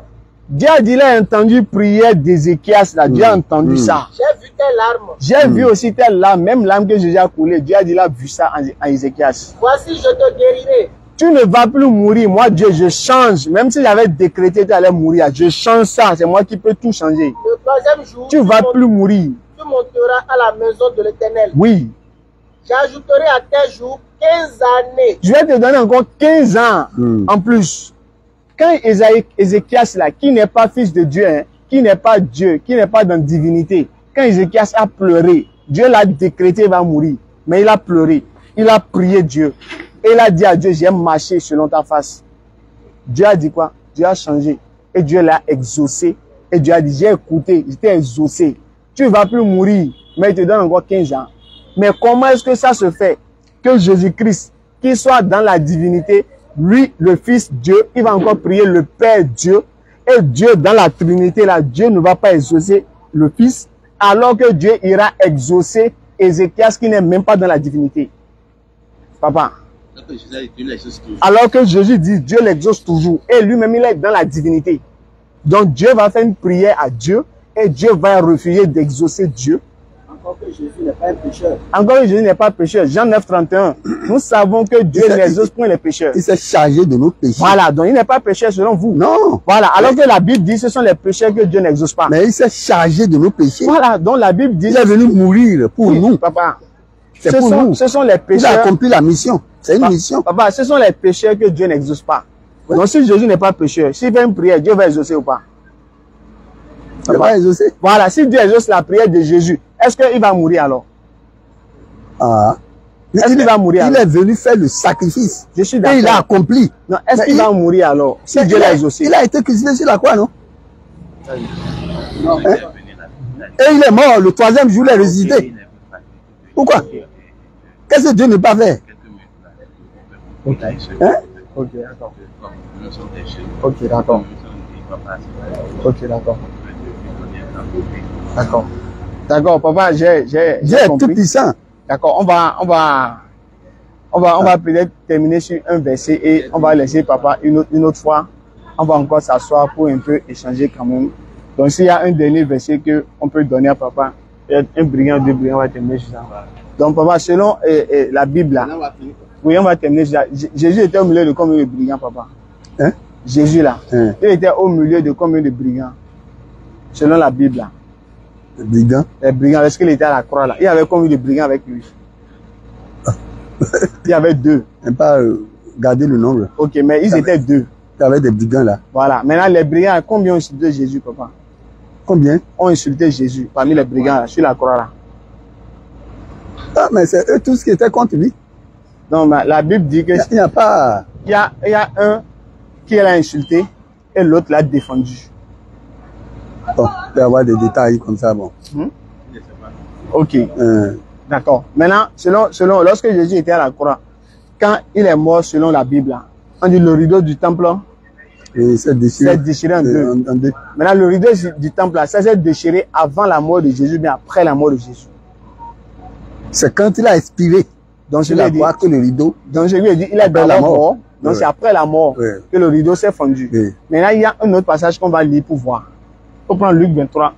Dieu a dit, il a entendu prière d'Ézéchias, là. Dieu a entendu ça. J'ai vu tes larmes. J'ai vu aussi telle larme, même larme que Jésus a coulé. Dieu a dit, il a vu ça en Ézéchias. Voici, je te guérirai. Tu ne vas plus mourir. Moi, Dieu, je change. Même si j'avais décrété que tu allais mourir, je change ça. C'est moi qui peux tout changer. Le troisième jour, Tu vas plus mourir. tu monteras à la maison de l'Éternel. Oui. J'ajouterai à tes jours 15 années. Je vais te donner encore 15 ans en plus. Quand Ézéchias, là, qui n'est pas fils de Dieu, hein, qui n'est pas Dieu, qui n'est pas dans la divinité, quand Ézéchias a pleuré, Dieu l'a décrété, il va mourir. Mais il a pleuré. Il a prié Dieu. Et il a dit à Dieu, j'ai marché selon ta face. Dieu a dit quoi? Dieu a changé. Et Dieu l'a exaucé. Et Dieu a dit, j'ai écouté, j'étais exaucé. Tu ne vas plus mourir, mais il te donne encore 15 ans. Mais comment est-ce que ça se fait que Jésus-Christ, qui soit dans la divinité, lui, le Fils Dieu, il va encore prier le Père Dieu, et Dieu dans la Trinité, là, Dieu ne va pas exaucer le Fils, alors que Dieu ira exaucer Ézéchias qui n'est même pas dans la divinité. Papa. Alors que Jésus dit, Dieu l'exauce toujours, et lui-même, il est dans la divinité. Donc Dieu va faire une prière à Dieu, et Dieu va refuser d'exaucer Dieu. Encore que Jésus n'est pas un pécheur. Encore que Jésus n'est pas pécheur. Jean 9, 31. Nous savons que Dieu n'exauce point les pécheurs. Il s'est chargé de nos péchés. Voilà, donc il n'est pas pécheur selon vous. Non. Voilà, alors que la Bible dit ce sont les pécheurs que Dieu n'exauce pas. Mais il s'est chargé de nos péchés. Voilà, donc la Bible dit... Il est venu mourir pour nous. Papa, C'est pour nous. ce sont les Il a pécheurs... accompli la mission. C'est une mission. Papa, ce sont les pécheurs que Dieu n'exauce pas. Ouais. Donc si Jésus n'est pas pécheur, s'il fait une prière, Dieu va exaucer ou pas? Il va exaucer. Voilà, si Dieu exauce la prière de Jésus, est-ce qu'il va mourir alors? Ah. Est-ce qu'il va mourir alors? Il est venu faire le sacrifice. Je suis d'accord. Et il a accompli. Non, est-ce qu'il va mourir alors? Si Dieu l'a exaucé. Il a été crucifié sur la croix, non? Non. Hein? Et il est mort. Le troisième jour, il est ressuscité. Pourquoi? Qu'est-ce que Dieu ne peut pas faire? Hein? Ok, d'accord. Ok, d'accord. Ok, d'accord. D'accord. D'accord, papa, j'ai Dieu est tout puissant. D'accord, on va peut-être terminer sur un verset et on va laisser papa une autre fois. On va encore s'asseoir pour un peu échanger quand même. Donc s'il y a un dernier verset que on peut donner à papa, un brigand, deux brigands, on va terminer sur ça. Donc papa, selon la Bible là, oui, on va terminer sur ça. Jésus était au milieu de combien de brigands, papa? Hein? Jésus là, il était au milieu de combien de brigands? Selon la Bible là. Les brigands? Les brigands, est-ce qu'il était à la croix là? Il y avait combien de brigands avec lui? Il y avait deux. On pas garder le nombre. Ok, mais ils étaient deux. Il y avait des brigands là. Voilà. Maintenant, les brigands, combien ont insulté Jésus, papa? Combien? Ont insulté Jésus parmi les brigands là, sur la croix là. Ah, mais c'est eux tous qui étaient contre lui. Non, mais la Bible dit que... Il n'y a pas... Il y a un qui l'a insulté et l'autre l'a défendu. Bon, il peut y avoir des détails comme ça, bon. Ok. D'accord. Maintenant, selon, lorsque Jésus était à la croix, quand il est mort selon la Bible, on dit le rideau du temple s'est déchiré en deux. Maintenant, le rideau du temple, ça s'est déchiré avant la mort de Jésus, mais après la mort de Jésus. C'est quand il a expiré Donc je sur lui ai la dit, croix que le rideau. donc je lui ai dit, il est Après dans la la mort. mort. Donc Ouais. c'est après la mort Ouais. que le rideau s'est fondu. Oui. Maintenant, il y a un autre passage qu'on va lire pour voir. On prend Luc 23.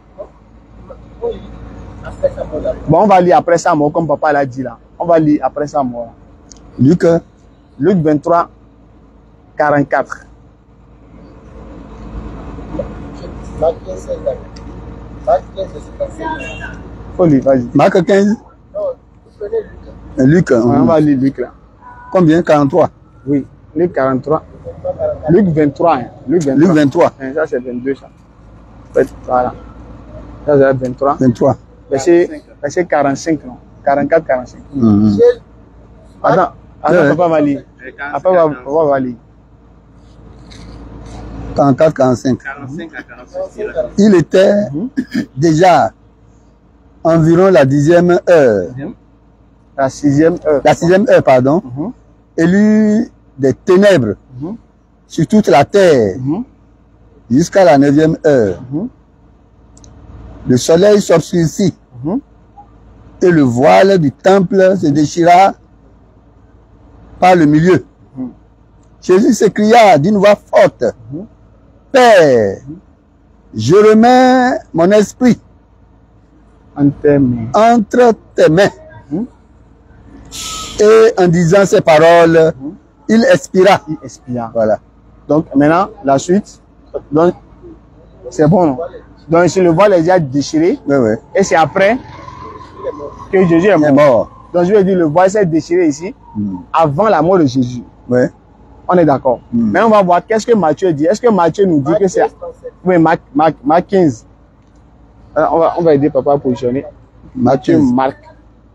Bon, on va lire après sa mort, comme papa l'a dit là. On va lire après sa mort. Luc, Luc 23, 44. Marc 15, 5. Marc 15, 55. Faut lire, vas-y. Marc 15, Non, vous prenez Luc. Luc, Ouais, on va lire Luc là. combien? 43. Oui, Luc 43. Luc 23. Hein. Luc 23. Luc 23. Hein, ça c'est 22 ça. En fait, voilà. Ça c'est 23. 23. Verset 45, non. 44, 45. Mhm. Attends, Ouais. papa va lire. Après, papa va lire. 44, 45. 45 à 46. Il était déjà environ la 10e heure. La 6e heure. La 6e heure, pardon. Mhm. Élu des ténèbres Mhm. sur toute la terre Mhm. jusqu'à la 9e heure. Mhm. Le soleil s'obscurcit Mhm. et le voile du temple se déchira par le milieu. Mhm. Jésus s'écria d'une voix forte, Mhm. Père, je remets mon esprit En termes. entre tes mains. Mhm. Et en disant ces paroles, Mhm. il expira. Il expira. Voilà. Donc maintenant, la suite. Donc, c'est bon, non? Donc ici, le voile est déjà déchiré. Oui, oui. Et c'est après que Jésus est Il est mort. mort. Donc je vais dire, le voile s'est déchiré ici Mm. avant la mort de Jésus. Oui. On est d'accord. Mm. Mais on va voir qu'est-ce que Matthieu dit. Est-ce que Matthieu nous dit que c'est... Oui, Marc 15. On va aider papa à positionner. Matthieu. Marc.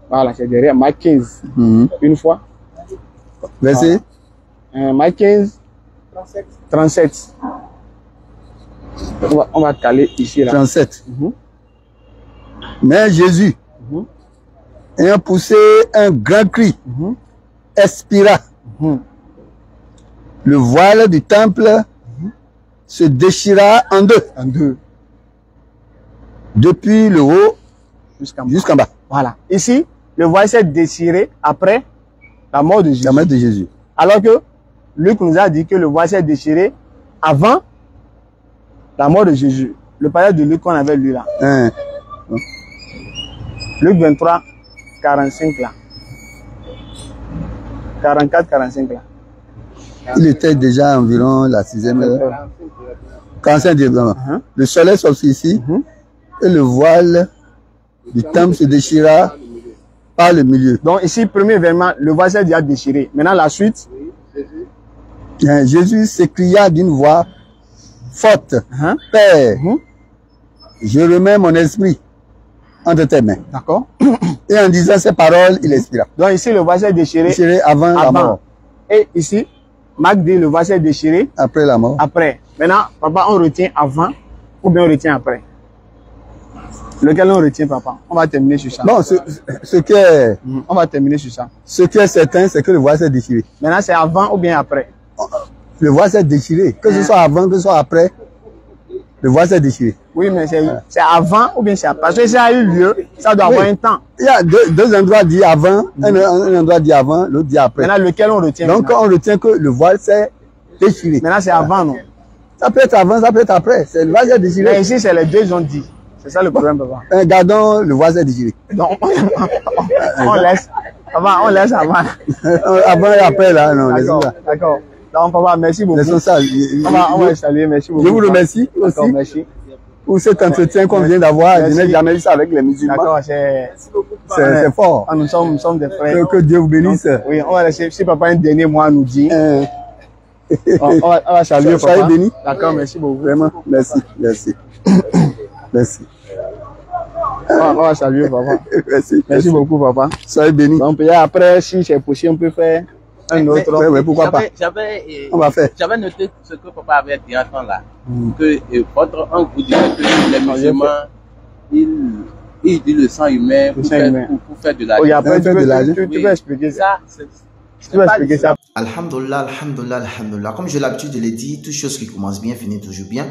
Voilà, c'est derrière. Marc 15. Mhm. Une fois. Verset Marc 15, 37. On va caler ici, là. 37. Mhm. Mais Jésus, Mhm. ayant poussé un grand cri, Mhm. expira. Mhm. Le voile du temple se déchira en deux, En deux. depuis le haut Jusqu'en bas. jusqu'en bas. Voilà. Ici, le voile s'est déchiré après la mort de Jésus. La main de Jésus. Alors que Luc nous a dit que le voile s'est déchiré avant la mort de Jésus. Le passage de Luc qu'on avait lu là. Hein. Luc 23, 45 là. 44, 45 là. Il était déjà environ la 6e heure. 45 évidemment. Mhm. Le soleil s'obscurcit Mhm. et le voile du temple se déchira par le milieu. Donc ici, premier événement, le voile s'est déjà déchiré. Maintenant la suite. Hein, Jésus s'écria d'une voix forte, Hein? Père, Mhm. je remets mon esprit entre tes mains. D'accord. Et en disant ces paroles, il expira. Donc ici, le voile s'est déchiré Déchiré avant la avant. mort, Et ici, Marc dit le voile s'est déchiré après la mort. après. Maintenant, papa, on retient avant ou bien on retient après? Lequel on retient, papa? On va terminer sur ça. Bon, ce qui est On va terminer sur ça. certain, c'est que le voile s'est déchiré. Maintenant, c'est avant ou bien après? Le voile s'est déchiré. Que ce soit avant, que ce soit après, le voile s'est déchiré. Oui, mais c'est avant ou bien c'est après? Parce que ça a eu lieu, ça doit avoir Oui. un temps. Il y a deux endroits dit avant, un endroit dit avant, l'autre dit après. Maintenant, lequel on retient? Donc, maintenant? on retient que le voile s'est déchiré. Maintenant, c'est avant, non? Ça peut être avant, ça peut être après. C'est le voile s'est Mais déchiré. ici, c'est les deux ont dit. C'est ça le problème, papa. Gardons le voile s'est déchiré. Donc, on laisse. Papa, on laisse avant. Avant et après, là, non, laissons D'accord, ça. d'accord. Donc, papa, merci beaucoup. Laissons ça. On va saluer, merci beaucoup. Je vous remercie D'accord, aussi merci. pour cet entretien qu'on vient d'avoir. Je Merci. n'ai jamais vu ça avec les musulmans. D'accord, c'est C'est fort. nous sommes des frères. Que Dieu vous bénisse. Oui, on va laisser, si papa un dernier mot à nous dire, on va saluer Soyez papa. bénis. D'accord, merci beaucoup. Vraiment, merci, merci. Merci. On va saluer papa. Merci. Merci beaucoup, papa. Soyez bénis. Donc, peut-être après, si c'est possible, on peut faire un autre. Ouais, ouais, pourquoi pas. On va faire. J'avais noté ce que papa avait dit en temps là. Que votre oncle vous disait que les musulmans, ils utilisent le sang humain pour, sang humain. pour faire de la Oui, après, Faire de l'argent. tu peux expliquer ça. Ça, Tu peux expliquer ça. Alhamdulillah, alhamdulillah, alhamdulillah. Comme j'ai l'habitude de le dire, toute chose qui commence bien finit toujours bien.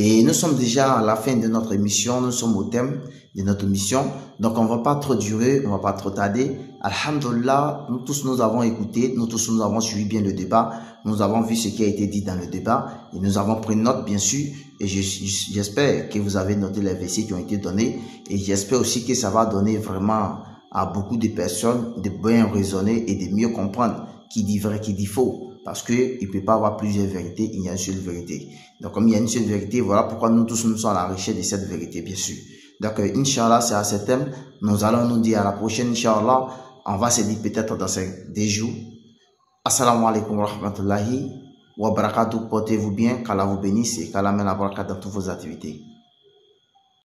Et nous sommes déjà à la fin de notre émission, nous sommes au thème de notre mission. Donc on ne va pas trop durer, on ne va pas trop tarder. Alhamdulillah, nous tous nous avons écouté, nous tous nous avons suivi bien le débat, nous avons vu ce qui a été dit dans le débat et nous avons pris note bien sûr. Et j'espère que vous avez noté les versets qui ont été donnés et j'espère aussi que ça va donner vraiment à beaucoup de personnes de bien raisonner et de mieux comprendre qui dit vrai, qui dit faux. Parce qu'il ne peut pas avoir plusieurs vérités, il y a une seule vérité. Donc comme il y a une seule vérité, voilà pourquoi nous tous nous sommes à la recherche de cette vérité, bien sûr. Donc Inch'Allah, c'est à ce thème. Nous allons nous dire à la prochaine, Inch'Allah. On va se dire peut-être dans des jours. Assalamu alaikum wa rahmatullahi wa barakatuh. Portez-vous bien, qu'Allah vous bénisse et qu'Allah mène la barakah dans toutes vos activités.